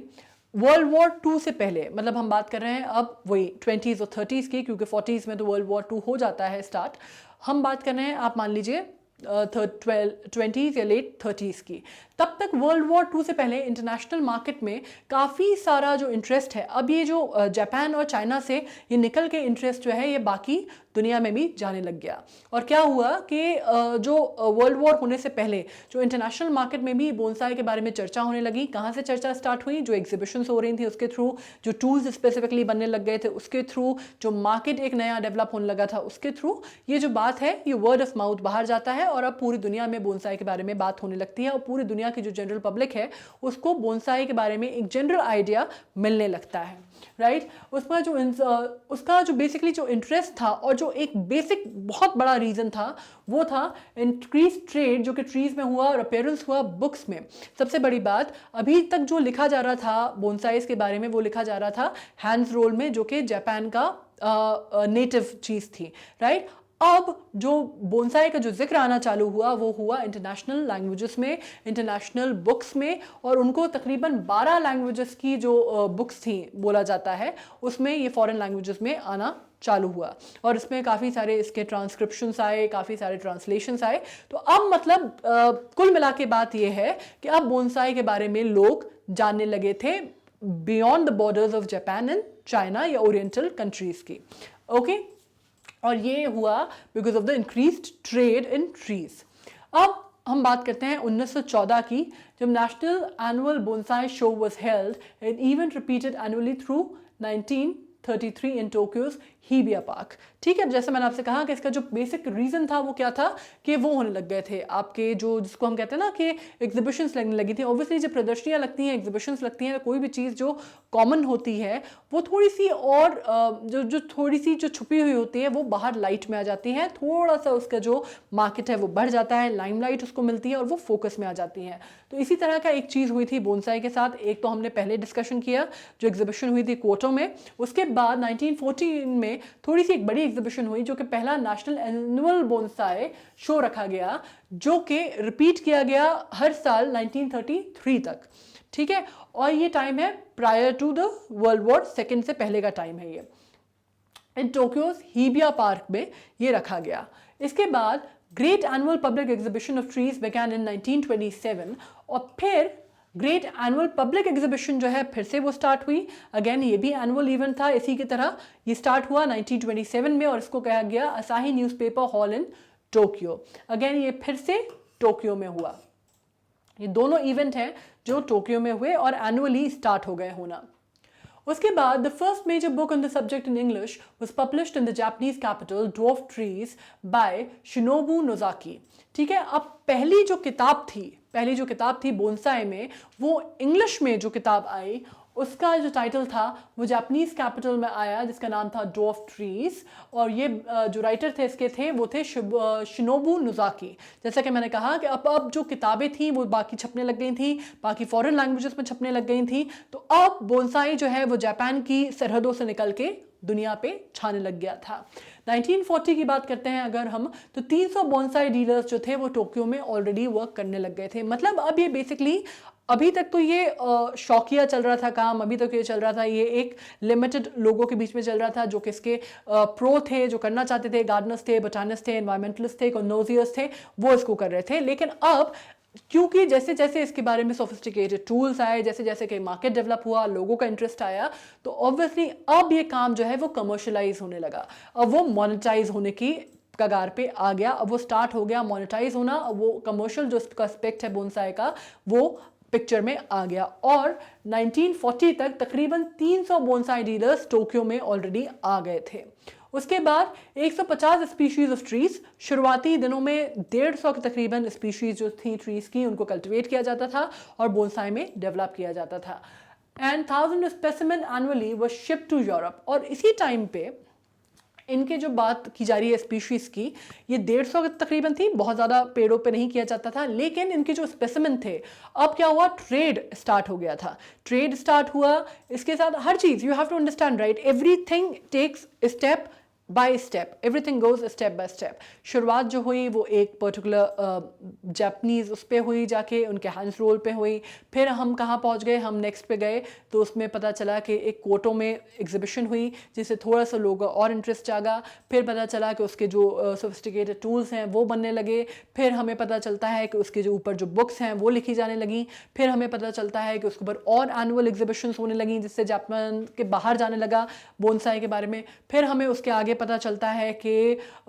वर्ल्ड वॉर II से पहले, मतलब हम बात कर रहे हैं अब वही 20s और 30s की, क्योंकि 40s में तो वर्ल्ड वॉर II हो जाता है स्टार्ट। हम बात कर रहे हैं, आप मान लीजिए 20s या लेट 30s की। तब तक वर्ल्ड वॉर II से पहले इंटरनेशनल मार्केट में काफ़ी सारा जो इंटरेस्ट है, अब ये जो जापान और चाइना से ये निकल के इंटरेस्ट जो है ये बाकी दुनिया में भी जाने लग गया। और क्या हुआ कि जो वर्ल्ड वॉर होने से पहले जो इंटरनेशनल मार्केट में भी बोनसाई के बारे में चर्चा होने लगी। कहाँ से चर्चा स्टार्ट हुई, जो एग्जीबिशंस हो रही थी उसके थ्रू, जो टूल्स स्पेसिफिकली बनने लग गए थे उसके थ्रू, जो मार्केट एक नया डेवलप होने लगा था उसके थ्रू। ये जो बात है ये वर्ड ऑफ माउथ बाहर जाता है और अब पूरी दुनिया में बोनसाई के बारे में बात होने लगती है और पूरी दुनिया की जो जनरल पब्लिक है उसको बोनसाई के बारे में एक जनरल आइडिया मिलने लगता है, राइट। उसका जो बेसिकली जो इंटरेस्ट था और जो एक बेसिक बहुत बड़ा रीज़न था वो था इंक्रीज ट्रेड, जो कि ट्रीज में हुआ और अपीयरेंस हुआ बुक्स में। सबसे बड़ी बात, अभी तक जो लिखा जा रहा था बोनसाइज के बारे में वो लिखा जा रहा था हैंड्स रोल में, जो कि जापान का नेटिव चीज़ थी, राइट। अब जो बोनसाई का जो जिक्र आना चालू हुआ वो हुआ इंटरनेशनल लैंग्वेजेस में, इंटरनेशनल बुक्स में, और उनको तकरीबन 12 लैंग्वेजेस की जो बुक्स थी बोला जाता है उसमें ये फॉरेन लैंग्वेजेस में आना चालू हुआ और इसमें काफ़ी सारे इसके ट्रांसक्रिप्शंस आए, काफ़ी सारे ट्रांसलेशंस आए। तो अब मतलब कुल मिला के बात ये है कि अब बोनसाई के बारे में लोग जानने लगे थे beyond the borders of Japan and China या ओरिएंटल कंट्रीज की, ओके। और ये हुआ because of the increased trade in trees. अब हम बात करते हैं 1914 की, जब national annual bonsai show was held, an event repeated annually through 1933 in Tokyo's Hibiya park. ठीक है, जैसे मैंने आपसे कहा कि इसका जो बेसिक रीज़न था वो क्या था कि वो होने लग गए थे आपके जो जिसको हम कहते हैं ना कि एग्जीबिशंस लगने लगी थी। ऑब्वियसली जब प्रदर्शनियाँ लगती हैं, एग्जीबिशंस लगती हैं, कोई भी चीज़ जो कॉमन होती है वो थोड़ी सी और जो थोड़ी सी जो छुपी हुई होती है वो बाहर लाइट में आ जाती है, थोड़ा सा उसका जो मार्केट है वो बढ़ जाता है, लाइमलाइट उसको मिलती है और वो फोकस में आ जाती है। तो इसी तरह का एक चीज़ हुई थी बोनसाई के साथ। एक तो हमने पहले डिस्कशन किया जो एग्जीबिशन हुई थी क्योटो में, उसके बाद 1914 में थोड़ी सी एक बड़ी एग्जीबिशन हुई जो कि पहला नेशनल एनुअल बोनसाई शो रखा गया, जो कि रिपीट किया गया हर साल 1933 तक। ठीक है, और ये टाइम है prior to the world war II से पहले का टाइम है ये। इन टोक्योज हीबिया पार्क में ये रखा गया। इसके बाद great annual public exhibition of trees began इन 1927 और फिर ग्रेट एनुअल पब्लिक एग्जीबिशन जो है फिर से वो स्टार्ट हुई। अगेन ये भी एनुअल इवेंट था, इसी की तरह ये स्टार्ट हुआ 1927 में और इसको कहा गया असाही newspaper hall in Tokyo. Again ये फिर से टोक्यो में हुआ। ये दोनों इवेंट हैं जो टोक्यो में हुए और एनुअली स्टार्ट हो गए होना। उसके बाद the first major book on the subject in English was published in the Japanese capital dwarf trees by Shinobu Nozaki. ठीक है, अब पहली जो किताब थी बोनसाई में, वो इंग्लिश में जो किताब आई उसका जो टाइटल था वो जापानीज कैपिटल में आया, जिसका नाम था ड्वार्फ ट्रीज। और ये जो राइटर थे इसके थे वो थे शिनोबु नोज़ाकी। जैसा कि मैंने कहा कि अब जो किताबें थी वो बाकी छपने लग गई थी, बाकी फॉरेन लैंग्वेजेस में छपने लग गई थी, तो अब बोनसाई जो है वो जापान की सरहदों से निकल के दुनिया पे छाने लग गया था। 1940 की बात करते हैं अगर हम, तो 300 बोनसाई डीलर्स जो थे वो टोक्यो में ऑलरेडी वर्क करने लग गए थे। मतलब अब ये बेसिकली, अभी तक तो ये शौकिया चल रहा था काम, अभी तक ये चल रहा था, ये एक लिमिटेड लोगों के बीच में चल रहा था जो किसके प्रो थे, जो करना चाहते थे, गार्डनर्स थे, बोटानिस्ट थे, एनवायरमेंटलिस्ट थे, कॉनोजियर्स थे, वो इसको कर रहे थे। लेकिन अब क्योंकि जैसे जैसे इसके बारे में सोफिस्टिकेटेड टूल्स आए, जैसे जैसे कि मार्केट डेवलप हुआ, लोगों का इंटरेस्ट आया, तो ऑब्वियसली अब ये काम जो है वो कमर्शलाइज होने लगा, अब वो मोनेटाइज होने की कगार पे आ गया, अब वो स्टार्ट हो गया मोनेटाइज होना, वो कमर्शियल जो उसका एस्पेक्ट है बोनसाई का वो पिक्चर में आ गया। और 1940 तक तकरीबन 300 बोनसाई डीलर्स टोक्यो में ऑलरेडी आ गए थे। उसके बाद 150 स्पीशीज ऑफ ट्रीज, शुरुआती दिनों में 150 के तकरीबन स्पीशीज जो थी ट्रीज की उनको कल्टिवेट किया जाता था और बोनसाई में डेवलप किया जाता था। And 1000 specimen annually was shipped to Europe. और इसी टाइम पे इनके जो बात की जा रही है स्पीशीज़ की, ये 150 तकरीबन थी, बहुत ज़्यादा पेड़ों पे नहीं किया जाता था, लेकिन इनके जो स्पेसिमेन थे, अब क्या हुआ, ट्रेड स्टार्ट हो गया था, ट्रेड स्टार्ट हुआ। इसके साथ हर चीज़, you have to understand right, everything takes step by step, everything goes step by step. शुरुआत जो हुई वो एक पर्टिकुलर जापानीज़ उस पर हुई, जाके उनके हैंड्स रोल पे हुई, फिर हम कहाँ पहुँच गए, हम नेक्स्ट पे गए तो उसमें पता चला कि एक कोटो में एग्जिबिशन हुई जिससे थोड़ा सा लोगों और इंटरेस्ट जागा, फिर पता चला कि उसके जो सोफिस्टिकेटेड टूल्स हैं वो बनने लगे, फिर हमें पता चलता है कि उसके जो ऊपर जो बुक्स हैं वो लिखी जाने लगी, फिर हमें पता चलता है कि उसके ऊपर और एनुअल एग्जिबिशंस होने लगी जिससे जापान के बाहर जाने लगा बोनसाई के बारे में। फिर हमें उसके आगे पता चलता है कि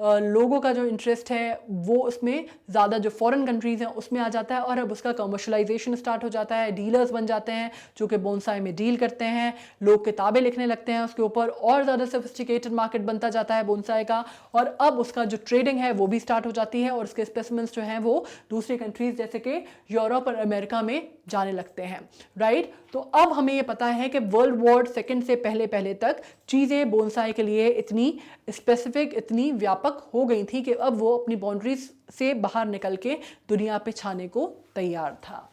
लोगों का जो इंटरेस्ट है वो उसमें ज़्यादा जो फॉरेन कंट्रीज़ हैं उसमें आ जाता है, और अब उसका कमर्शलाइजेशन स्टार्ट हो जाता है, डीलर्स बन जाते हैं जो कि बोनसाई में डील करते हैं, लोग किताबें लिखने लगते हैं उसके ऊपर, और ज़्यादा सोफिस्टिकेटेड मार्केट बनता जाता है बोनसाई का, और अब उसका जो ट्रेडिंग है वो भी स्टार्ट हो जाती है, और उसके स्पेसिमेंट्स जो हैं वो दूसरी कंट्रीज़ जैसे कि यूरोप और अमेरिका में जाने लगते हैं, राइट। तो अब हमें ये पता है कि वर्ल्ड वॉर सेकेंड से पहले पहले तक चीज़ें बोनसाई के लिए इतनी स्पेसिफिक, इतनी व्यापक हो गई थी कि अब वो अपनी बाउंड्रीज से बाहर निकल के दुनिया पे छाने को तैयार था।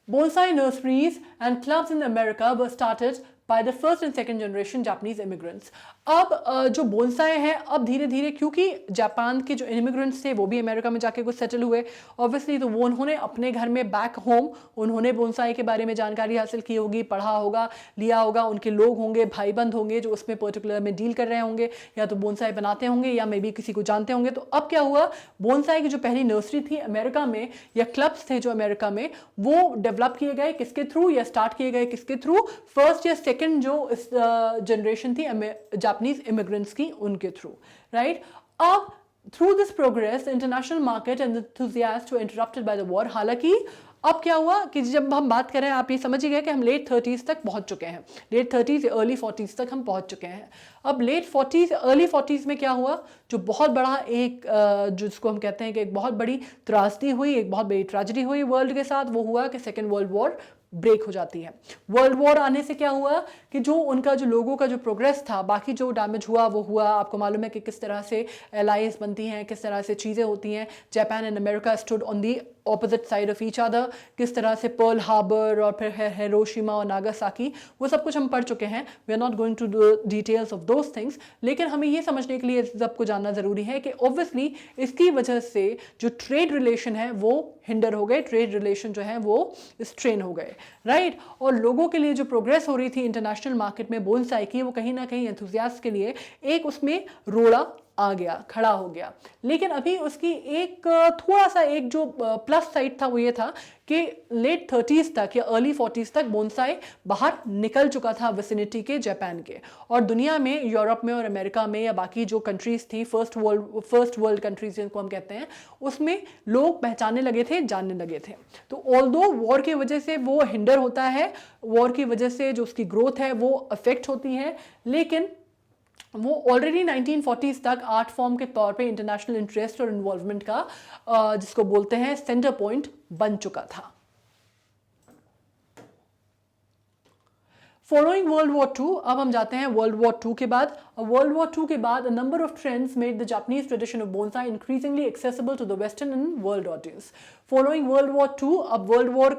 Bonsai nurseries and clubs in America were started by the first and second generation Japanese immigrants. अब जो बोनसाई है, अब धीरे धीरे, क्योंकि जापान के जो इमिग्रेंट्स थे वो भी अमेरिका में जाके कुछ सेटल हुए ऑब्वियसली, तो वो उन्होंने अपने घर में बैक होम उन्होंने बोनसाई के बारे में जानकारी हासिल की होगी, पढ़ा होगा, लिया होगा, उनके लोग होंगे, भाई बंद होंगे जो उसमें पर्टिकुलर में डील कर रहे होंगे, या तो बोनसाई बनाते होंगे या मे बी किसी को जानते होंगे। तो अब क्या हुआ, बोनसाई की जो पहली नर्सरी थी अमेरिका में, या क्लब्स थे जो अमेरिका में, वो डेवलप किए गए किसके थ्रू, या स्टार्ट किए गए किसके थ्रू, फर्स्ट या सेकेंड जो जनरेशन थी जापानीज इमिग्रेंट्स की, उनके थ्रू, राइट। अब through this progress international market and enthusiasts were interrupted by the war. हालांकि अब क्या हुआ कि जब हम बात करें, आप ये समझ ही गए कि हम लेट 30s तक पहुंच चुके हैं, लेट 30s या अर्ली 40s तक हम पहुंच चुके हैं। अब लेट 40s अर्ली 40s में क्या हुआ, जो बहुत बड़ा एक जिसको हम कहते हैं कि एक बहुत बड़ी त्रासदी हुई, एक बहुत बड़ी ट्रेजेडी हुई वर्ल्ड के साथ, वो हुआ कि सेकेंड वर्ल्ड वॉर ब्रेक हो जाती है। वर्ल्ड वॉर आने से क्या हुआ कि जो उनका जो लोगों का जो प्रोग्रेस था, बाकी जो डैमेज हुआ वो हुआ। आपको मालूम है कि किस तरह से एलाइज बनती हैं, किस तरह से चीज़ें होती हैं। Japan and America stood on the opposite side of each other, किस तरह से पर्ल हार्बर और फिर हिरोशिमा और नागासाकी, वो सब कुछ हम पढ़ चुके हैं। We are not going to do details of those things, लेकिन हमें ये समझने के लिए सबको जानना ज़रूरी है कि ऑब्वियसली इसकी वजह से जो ट्रेड रिलेशन है वो हिंडर हो गए, ट्रेड रिलेशन जो है वो स्ट्रेन हो गए, राइट। और लोगों के लिए जो प्रोग्रेस हो रही थी इंटरनेशनल मार्केट में बोनसाई की, वो कहीं ना कहीं एंथुसियास्ट के लिए एक उसमें रोड़ा आ गया, खड़ा हो गया। लेकिन अभी उसकी एक थोड़ा सा एक जो प्लस साइड था वो ये था कि लेट 30s तक या अर्ली 40s तक बोनसाई बाहर निकल चुका था विसिनिटी के, जापान के, और दुनिया में, यूरोप में और अमेरिका में या बाकी जो कंट्रीज थी, फर्स्ट वर्ल्ड कंट्रीज जिनको हम कहते हैं, उसमें लोग पहचानने लगे थे, जानने लगे थे। तो ऑल्दो वॉर की वजह से वो हिंडर होता है, वॉर की वजह से जो उसकी ग्रोथ है वो अफेक्ट होती है, लेकिन वो ऑलरेडी 1940s तक आर्ट फॉर्म के तौर पे इंटरनेशनल इंटरेस्ट और इन्वॉल्वमेंट का जिसको बोलते हैं सेंटर पॉइंट बन चुका था। Following World War II, अब हम जाते हैं World War II के बाद. World War II के बाद a number of trends made the Japanese tradition of bonsai increasingly accessible to the Western and world audience. Following World War II, अब World War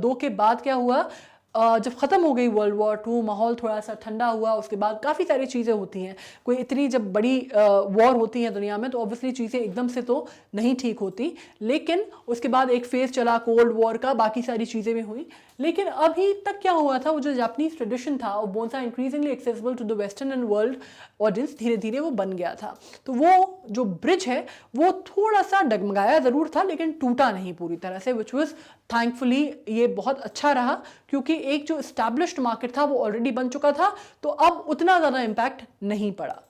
II के बाद क्या हुआ, जब ख़त्म हो गई वर्ल्ड वॉर टू, माहौल थोड़ा सा ठंडा हुआ, उसके बाद काफ़ी सारी चीज़ें होती हैं. कोई इतनी जब बड़ी वॉर होती है दुनिया में तो ऑब्वियसली चीज़ें एकदम से तो नहीं ठीक होती, लेकिन उसके बाद एक फेज़ चला कोल्ड वॉर का, बाकी सारी चीज़ें भी हुई. लेकिन अभी तक क्या हुआ था, वो जो जापानीज ट्रेडिशन था और bonsai increasingly accessible to the western and world audience, धीरे धीरे वो बन गया था. तो वो जो ब्रिज है वो थोड़ा सा डगमगाया ज़रूर था लेकिन टूटा नहीं पूरी तरह से, विच वॉज थैंकफुली ये बहुत अच्छा रहा, क्योंकि एक जो इस्टेब्लिश्ड मार्केट था वो ऑलरेडी बन चुका था, तो अब उतना ज़्यादा इम्पैक्ट नहीं पड़ा.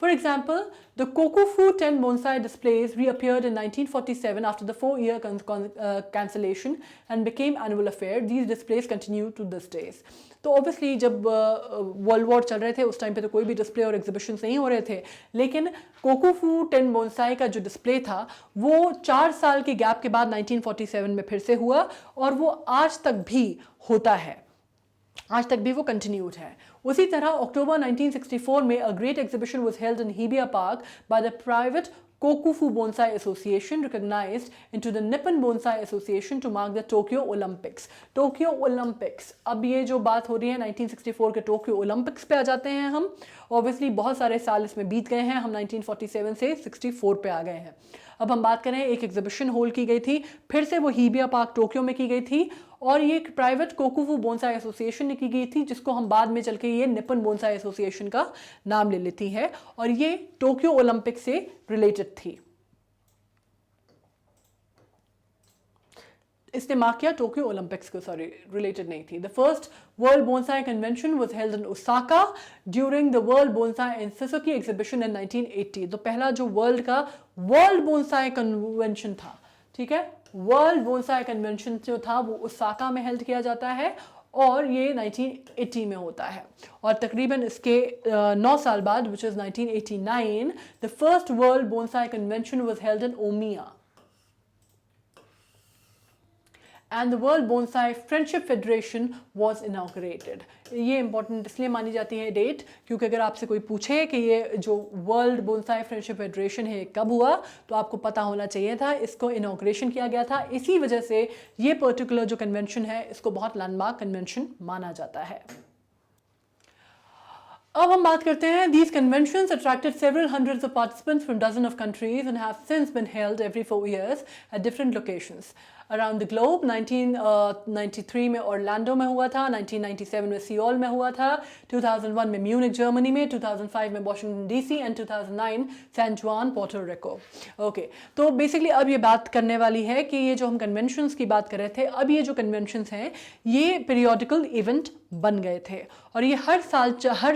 For example, the Kokufu 10 bonsai displays reappeared in 1947 after the 4-year cancellation and became annual affair. These displays continue to this days. तो obviously जब वर्ल्ड वॉर चल रहे थे उस टाइम पे तो कोई भी डिस्प्ले और एग्जीबिशन नहीं हो रहे थे, लेकिन कोकुफू 10 बोनसाई का जो डिस्प्ले था वो 4 साल के गैप के बाद 1947 में फिर से हुआ और वो आज तक भी होता है, आज तक भी वो कंटिन्यूड है. उसी तरह अक्टूबर 1964 में a great exhibition was held in Hibiya park by the private Kokufu Bonsai Association, recognized into the Nippon Bonsai Association to mark the Tokyo Olympics. Tokyo Olympics, अब ये जो बात हो रही है 1964 के टोक्यो ओलंपिक्स पे आ जाते हैं हम. ऑब्वियसली बहुत सारे साल इसमें बीत गए हैं, हम 1947 से 64 पे आ गए हैं. अब हम बात करें, एक एग्जीबिशन होल्ड की गई थी, फिर से वो हिबिया पार्क टोक्यो में की गई थी और ये एक प्राइवेट कोकुफू बोनसाई एसोसिएशन ने की गई थी, जिसको हम बाद में चल के ये निपन बोनसाई एसोसिएशन का नाम ले लेती है और ये टोक्यो ओलंपिक से रिलेटेड थी. इसने मार्क किया टोक्यो ओलंपिक्स को, सॉरी रिलेटेड नहीं थी. The first world bonsai convention was held in Osaka during the world bonsai and Suzuki exhibition in 1980. तो पहला जो वर्ल्ड का वर्ल्ड बोनसाई कन्वेंशन था, ठीक है, वर्ल्ड बोनसाई कन्वेंशन जो था वो ओसाका में हेल्ड किया जाता है और ये 1980 में होता है. और तकरीबन इसके 9 साल बाद, which is 1989, the first world bonsai convention was held in Omiya and the World Bonsai Friendship Federation was inaugurated. ये इंपॉर्टेंट इसलिए मानी जाती है डेट, क्योंकि अगर आपसे कोई पूछे कि ये जो वर्ल्ड बोनसाई फ्रेंडशिप फेडरेशन है कब हुआ, तो आपको पता होना चाहिए था इसको इनॉग्रेशन किया गया था. इसी वजह से ये पर्टिकुलर जो कन्वेंशन है इसको बहुत लैंडमार्क कन्वेंशन माना जाता है. अब हम बात करते हैं, these conventions attracted several hundreds of participants from dozens of countries and have since been held every 4 years at different locations around the globe. 1993 में ऑरलैंडो में हुआ था, 1997 में सियोल में हुआ था, 2001 में म्यूनिक जर्मनी में, 2005 में वॉशिंगटन डीसी एंड 2009 सैन जुआन पोर्टो रिको. ओके, तो बेसिकली अब ये बात करने वाली है कि ये जो हम कन्वेंशंस की बात कर रहे थे, अब ये जो कन्वेंशंस हैं ये पीरियोडिकल इवेंट बन गए थे और ये हर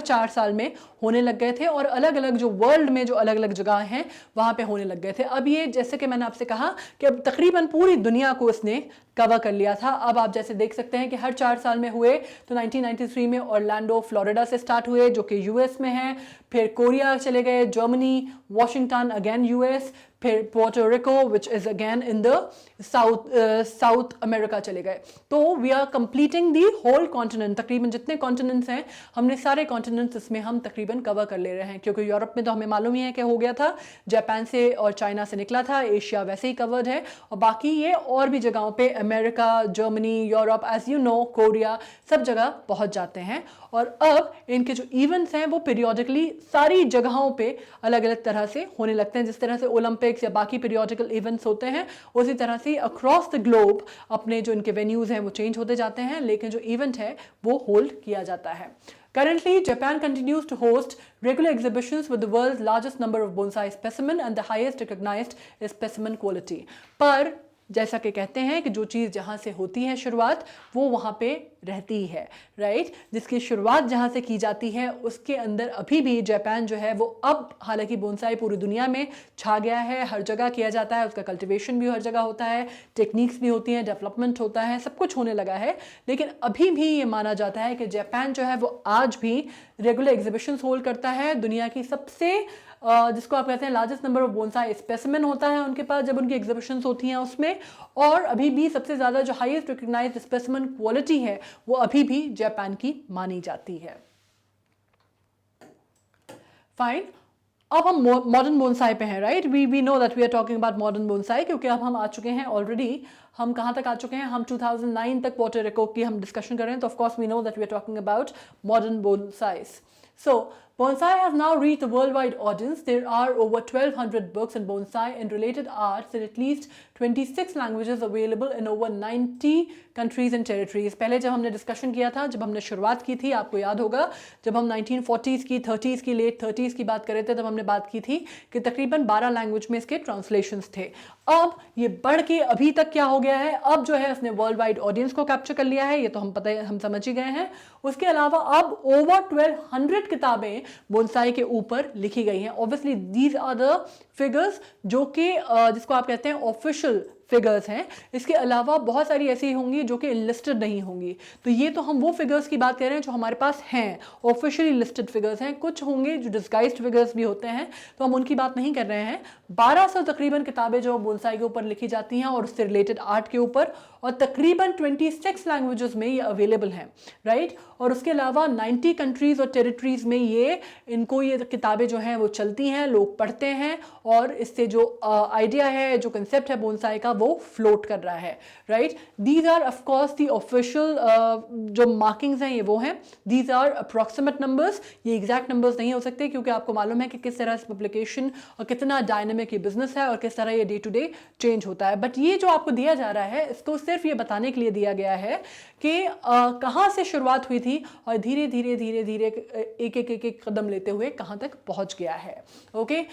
4 साल में होने लग गए थे और अलग अलग जो वर्ल्ड में जो अलग अलग जगह हैं वहाँ पे होने लग गए थे. अब ये जैसे कि मैंने आपसे कहा कि अब तकरीबन पूरी दुनिया को इसने कवर कर लिया था. अब आप जैसे देख सकते हैं कि हर 4 साल में हुए, तो 1993 में ऑरलैंडो फ्लोरिडा से स्टार्ट हुए जो कि यूएस में है, फिर कोरिया चले गए, जर्मनी, वॉशिंगटन अगेन यूएस, फिर Puerto Rico which is again in the South America चले गए. तो we are completing the whole continent. तकरीबन जितने कॉन्टिनेंट्स हैं हमने सारे कॉन्टिनेंट्स इसमें हम तकरीबन कवर कर ले रहे हैं, क्योंकि यूरोप में तो हमें मालूम ही है कि हो गया था, जापान से और चाइना से निकला था, एशिया वैसे ही कवर्ड है और बाकी ये और भी जगहों पे America, Germany, Europe, as you know, Korea, सब जगह पहुंच जाते हैं. और अब इनके जो इवेंट्स हैं वो पीरियोडिकली सारी जगहों पे अलग अलग तरह से होने लगते हैं. जिस तरह से ओलंपिक्स या बाकी पीरियोडिकल इवेंट्स होते हैं उसी तरह से अक्रॉस द ग्लोब अपने जो इनके वेन्यूज़ हैं वो चेंज होते जाते हैं, लेकिन जो इवेंट है वो होल्ड किया जाता है. Currently, Japan continues to host regular exhibitions with the world's largest number of bonsai specimen and the highest recognized specimen quality. पर जैसा कि कहते हैं कि जो चीज़ जहाँ से होती है शुरुआत वो वहाँ पे रहती है, राइट. जिसकी शुरुआत जहाँ से की जाती है उसके अंदर अभी भी जापान जो है वो अब, हालांकि बोनसाई पूरी दुनिया में छा गया है, हर जगह किया जाता है, उसका कल्टीवेशन भी हर जगह होता है, टेक्निक्स भी होती हैं, डेवलपमेंट होता है, सब कुछ होने लगा है, लेकिन अभी भी ये माना जाता है कि जापान जो है वो आज भी रेगुलर एग्जीबिशंस होल्ड करता है. दुनिया की सबसे जिसको आप कहते हैं largest number of bonsai specimen होता है उनके पास जब उनकी एग्जीबिशंस होती हैं उसमें। और अभी भी सबसे ज़्यादा जो हाईएस्ट रिकग्नाइज्ड स्पेसिमेन क्वालिटी है वो अभी भी जापान की मानी जाती है। फाइन, अब हम मॉडर्न बोनसाई पे हैं, right. We know that we are talking about modern bonsai, क्योंकि अब हम आ चुके हैं ऑलरेडी, हम कहाँ तक आ चुके हैं, हम 2009 तक पोर्टो रिको की हम डिस्कशन कर रहे हैं, तो of course we know that we are talking about modern bonsais. So, bonsai has now reached a worldwide audience. There are over 1200 books in bonsai and related arts in at least 26 languages available in over 90 countries and territories. पहले जब हमने डिस्कशन किया था, जब हमने शुरुआत की थी, आपको याद होगा जब हम 1940s की, 30s की, लेट 30s की बात कर रहे थे, तब हमने बात की थी कि तकरीबन 12 लैंग्वेज में इसके ट्रांसलेशंस थे। अब ये बढ़ के अभी तक क्या हो गया है, अब जो है उसने वर्ल्ड वाइड ऑडियंस को कैप्चर कर लिया है, ये तो हम पता है, हम समझ ही गए हैं। उसके अलावा अब ओवर 1200 किताबें बोनसाई के ऊपर लिखी गई हैं। Obviously these are the figures जो कि जिसको आप कहते हैं ऑफिशियल फिगर्स हैं। इसके अलावा बहुत सारी ऐसी होंगी जो कि लिस्टेड नहीं होंगी। तो ये तो हम वो फिगर्स की बात कर रहे हैं जो हमारे पास हैं, ऑफिशियली लिस्टेड फिगर्स हैं। कुछ होंगे जो डिस्गाइज्ड फिगर्स भी होते हैं, तो हम उनकी बात नहीं कर रहे हैं। 1200 तकरीबन किताबें जो बोनसाई के ऊपर लिखी जाती हैं और उससे रिलेटेड आर्ट के ऊपर, और तकरीबन 26 लैंग्वेजेस में ये अवेलेबल हैं, राइट। और उसके अलावा 90 कंट्रीज और टेरिटरीज में ये किताबें जो हैं वो चलती हैं, लोग पढ़ते हैं, और इससे जो आइडिया है, जो कंसेप्ट है बोनसाई का, वो फ्लोट कर रहा है, right. These are of course the official जो मार्किंग्स हैं, ये वो हैं। दीज आर अप्रॉक्सीमेट नंबर्स, ये एग्जैक्ट नंबर्स नहीं हो सकते, क्योंकि आपको मालूम है कि किस तरह से पब्लिकेशन और कितना डायनेमिक ये बिजनेस है और किस तरह ये डे टू डे चेंज होता है। बट ये जो आपको दिया जा रहा है, इसको सिर्फ ये बताने के लिए दिया गया है कि कहाँ से शुरुआत हुई थी और धीरे धीरे धीरे धीरे एक कदम लेते हुए कहाँ तक पहुँच गया है। Okay,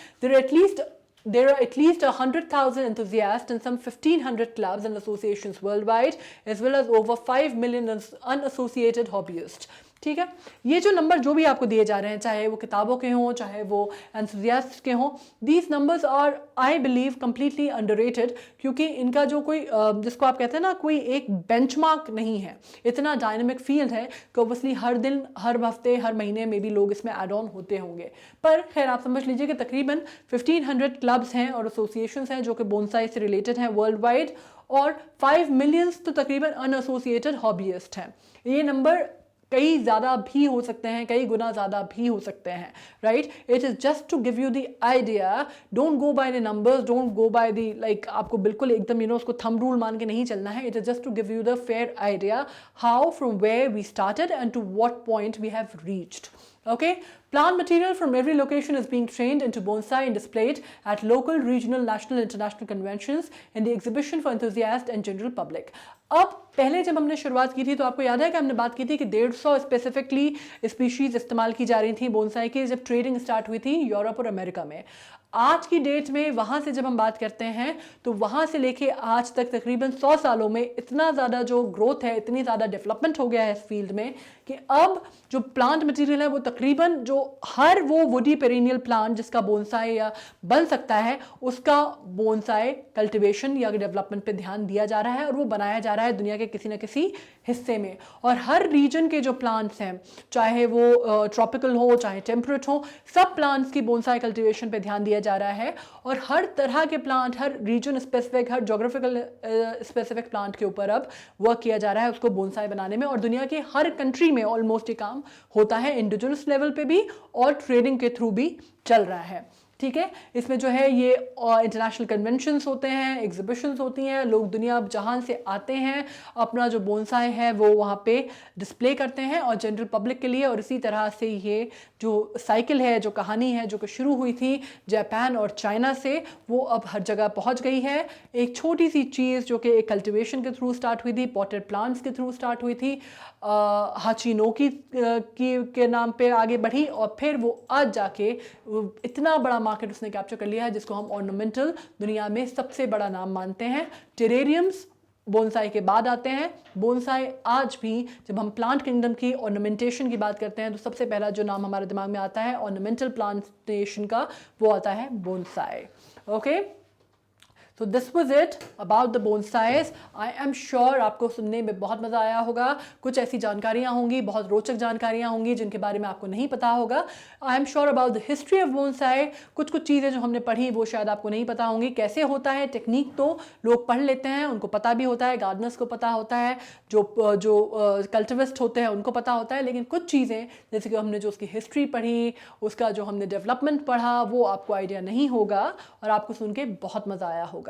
There are at least 100,000 enthusiasts and some 1,500 clubs and associations worldwide, as well as over 5 million unassociated hobbyists. ठीक है, ये जो नंबर जो भी आपको दिए जा रहे हैं, चाहे वो किताबों के हों, चाहे वो एंथुसियास्ट के हों, these numbers are I believe completely underrated, क्योंकि इनका जो कोई जिसको आप कहते हैं ना, कोई एक बेंचमार्क नहीं है। इतना डायनेमिक फील्ड है कि ओबियसली हर दिन, हर हफ्ते, हर महीने में भी लोग इसमें ऐड ऑन होते होंगे। पर खैर आप समझ लीजिए कि तकरीबन 1500 क्लब्स हैं और एसोसिएशंस हैं जो कि बोनसाई से रिलेटेड हैं वर्ल्ड वाइड, और 5 मिलियंस तो तकरीबन अनएसोसिएटेड हॉबीइस्ट हैं। ये नंबर कई ज़्यादा भी हो सकते हैं, कई गुना ज़्यादा भी हो सकते हैं, right. It is just to give you the idea, don't go by the numbers, don't go by the like, आपको बिल्कुल एकदम उसको थंब रूल मान के नहीं चलना है। It is just to give you the fair idea how from where we started and to what point we have reached. Okay, plant material from every location is being trained into bonsai and displayed at local, regional, national, international conventions in the exhibition for enthusiasts and general public. अब पहले जब हमने शुरुआत की थी तो आपको याद है कि हमने बात की थी कि 150 स्पेसिफिकली स्पीशीज इस्तेमाल की जा रही थी बोनसाई की जब ट्रेडिंग स्टार्ट हुई थी यूरोप और अमेरिका में। आज की डेट में वहाँ से जब हम बात करते हैं तो वहाँ से लेके आज तक तकरीबन 100 सालों में इतना ज़्यादा जो ग्रोथ है, इतनी ज़्यादा डेवलपमेंट हो गया है इस फील्ड में कि अब जो प्लांट मटेरियल है वो तकरीबन जो हर वो वुडी पेरिनियल प्लांट जिसका बोनसाई या बन सकता है, उसका बोनसाई कल्टीवेशन या डेवलपमेंट पे ध्यान दिया जा रहा है और वो बनाया जा रहा है दुनिया के किसी न किसी हिस्से में। और हर रीजन के जो प्लांट्स हैं, चाहे वो ट्रॉपिकल हो चाहे टेम्परेट हो, सब प्लांट्स की बोनसाई कल्टीवेशन पे ध्यान दिया जा रहा है। और हर तरह के प्लांट, हर रीजन स्पेसिफिक, हर जोग्राफिकल स्पेसिफिक प्लांट के ऊपर अब वर्क किया जा रहा है उसको बोनसाई बनाने में। और दुनिया के हर कंट्री में ऑलमोस्ट ये काम होता है, इंडिविजुअल्स लेवल पे भी और ट्रेडिंग के थ्रू भी चल रहा है। ठीक है, इसमें जो है ये इंटरनेशनल कन्वेंशंस होते हैं, एग्जीबिशंस होती हैं, लोग दुनिया जहां से आते हैं अपना जो बोनसाई है वो वहाँ पे डिस्प्ले करते हैं और जनरल पब्लिक के लिए। और इसी तरह से ये जो साइकिल है, जो कहानी है, जो कि शुरू हुई थी जापान और चाइना से, वो अब हर जगह पहुँच गई है। एक छोटी सी चीज़ जो कि एक कल्टिवेशन के थ्रू स्टार्ट हुई थी, पॉटेड प्लांट्स के थ्रू स्टार्ट हुई थी, हाचीनोकी के नाम पे आगे बढ़ी और फिर वो आज जाके इतना बड़ा मार्केट उसने कैप्चर कर लिया है जिसको हम ऑर्नामेंटल दुनिया में सबसे बड़ा नाम मानते हैं। टेरेरियम्स बोनसाई के बाद आते हैं। बोनसाई आज भी जब हम प्लांट किंगडम की ऑर्नामेंटेशन की बात करते हैं तो सबसे पहला जो नाम हमारे दिमाग में आता है ऑर्नामेंटल प्लांटेशन का, वो आता है bonsai. Okay, So this was it about the bonsais. I am sure आपको सुनने में बहुत मज़ा आया होगा. कुछ ऐसी जानकारियाँ होंगी, बहुत रोचक जानकारियाँ होंगी जिनके बारे में आपको नहीं पता होगा. I am sure about the history of bonsai. कुछ चीज़ें जो हमने पढ़ी वो शायद आपको नहीं पता होंगी. कैसे होता है टेक्निक तो लोग पढ़ लेते हैं, उनको पता भी होता है, गार्डनर्स को पता होता है, जो कल्टिविस्ट होते हैं उनको पता होता है. लेकिन कुछ चीज़ें जैसे कि हमने जो उसकी हिस्ट्री पढ़ी, उसका जो हमने डेवलपमेंट पढ़ा, वो आपको आइडिया नहीं होगा और आपको सुन के बहुत मज़ा आया होगा.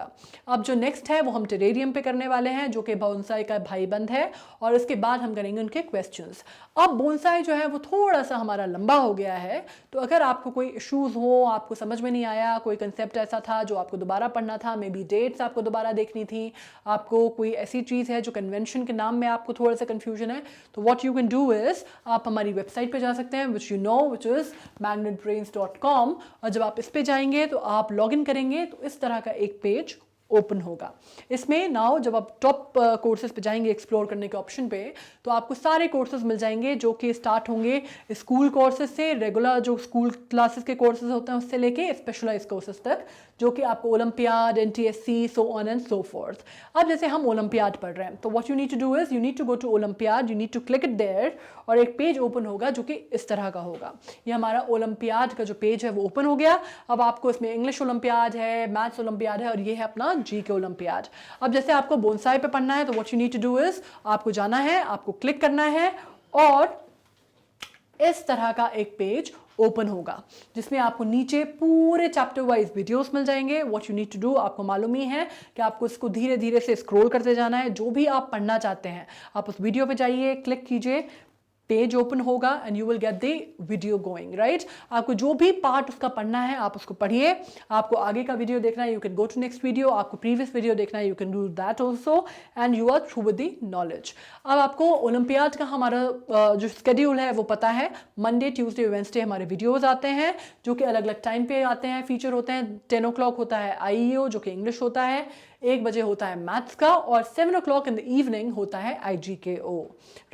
अब जो नेक्स्ट है वो हम टेरेरियम पे करने वाले हैं, जो कि बोनसाई का भाई बंद है, और इसके बाद हम करेंगे उनके क्वेश्चंस. अब बोनसाई जो है वो थोड़ा सा हमारा लंबा हो गया है, तो अगर आपको कोई इश्यूज़ हो, आपको समझ में नहीं आया, कोई कंसेप्ट ऐसा था जो आपको दोबारा पढ़ना था, मे बी डेट्स आपको दोबारा देखनी थी, आपको कोई ऐसी चीज़ है जो कन्वेंशन के नाम में आपको थोड़ा सा कन्फ्यूजन है, तो what you can do is आप हमारी वेबसाइट पे जा सकते हैं, विच इज़ magnetbrains.com. और जब आप इस पे जाएंगे तो आप लॉगिन करेंगे तो इस तरह का एक पेज ओपन होगा. इसमें नाउ जब आप टॉप कोर्सेज पे जाएंगे एक्सप्लोर करने के ऑप्शन पे, तो आपको सारे कोर्सेज मिल जाएंगे जो कि स्टार्ट होंगे स्कूल कोर्सेज से, रेगुलर जो स्कूल क्लासेस के कोर्सेज होते हैं उससे लेके स्पेशलाइज कोर्सेज तक, जो कि आपको Olympiad, NTSC, so on and so forth. अब जैसे हम ओलंपियाड पढ़ रहे हैं, तो what you need to do is you need to go to Olympiad, you need to click it there, और एक पेज ओपन होगा जो कि इस तरह का होगा. ये हमारा ओलंपियाड का जो पेज है वो ओपन हो गया. अब आपको इसमें इंग्लिश ओलंपियाड है, मैथ्स ओलंपियाड है, और ये है अपना GK ओलंपियाड. अब जैसे आपको बोनसाई पे पढ़ना है तो what you need to do is आपको जाना है, आपको क्लिक करना है, और इस तरह का एक पेज ओपन होगा जिसमें आपको नीचे पूरे चैप्टर वाइज वीडियोस मिल जाएंगे. What you need to do आपको मालूम ही है कि आपको इसको धीरे धीरे से स्क्रॉल करते जाना है. जो भी आप पढ़ना चाहते हैं आप उस वीडियो पे जाइए, क्लिक कीजिए, पेज ओपन होगा and you will get the video going, right. आपको जो भी पार्ट उसका पढ़ना है आप उसको पढ़िए. आपको आगे का वीडियो देखना है, you can go to next video. आपको प्रीवियस वीडियो देखना है, you can do that also, and you are through with the knowledge. अब आपको ओलंपियाड का हमारा जो स्केड्यूल है वो पता है. मंडे, ट्यूसडे, वेंसडे हमारे वीडियोज़ आते हैं जो कि अलग अलग टाइम पे आते हैं, फीचर होते हैं. 10 o'clock होता है IEO जो कि इंग्लिश होता है, 1 बजे होता है मैथ्स का, और 7 o'clock इन द इवनिंग होता है IGKO,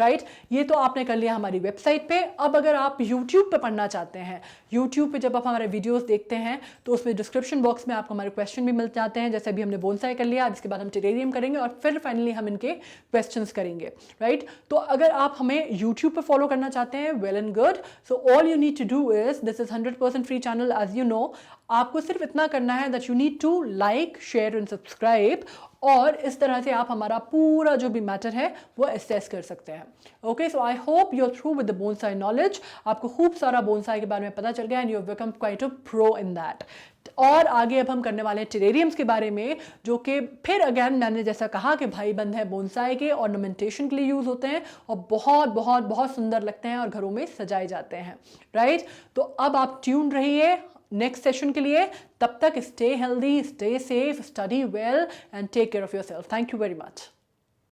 राइट. ये तो आपने कर लिया हमारी वेबसाइट पे. अब अगर आप YouTube पे पढ़ना चाहते हैं, YouTube पे जब आप हमारे वीडियोस देखते हैं तो उसमें डिस्क्रिप्शन बॉक्स में आपको हमारे क्वेश्चन भी मिल जाते हैं. जैसे अभी हमने बोनसाई कर लिया, इसके बाद हम टेरेरियम करेंगे और फिर फाइनली हम इनके क्वेश्चंस करेंगे, राइट. तो अगर आप हमें YouTube पे फॉलो करना चाहते हैं, well and good. So all you need to do is, this is 100% free channel as you know. आपको सिर्फ इतना करना है that you need to like, share and subscribe, और इस तरह से आप हमारा पूरा जो भी मैटर है वो एसेस कर सकते हैं. Okay, so I hope you are through with the bonsai knowledge. आपको खूब सारा बोनसाई के बारे में पता चल गया and you have become quite a pro in that. और आगे अब हम करने वाले हैं टेरेरियम्स के बारे में, जो कि फिर अगेन मैंने जैसा कहा कि भाई बंद है बोनसाई के, ऑर्नामेंटेशन के लिए यूज़ होते हैं और बहुत बहुत बहुत सुंदर लगते हैं और घरों में सजाए जाते हैं, राइट. तो अब आप ट्यून रहिए नेक्स्ट सेशन के लिए. तब तक stay healthy, stay safe, study well and take care of yourself. Thank you very much.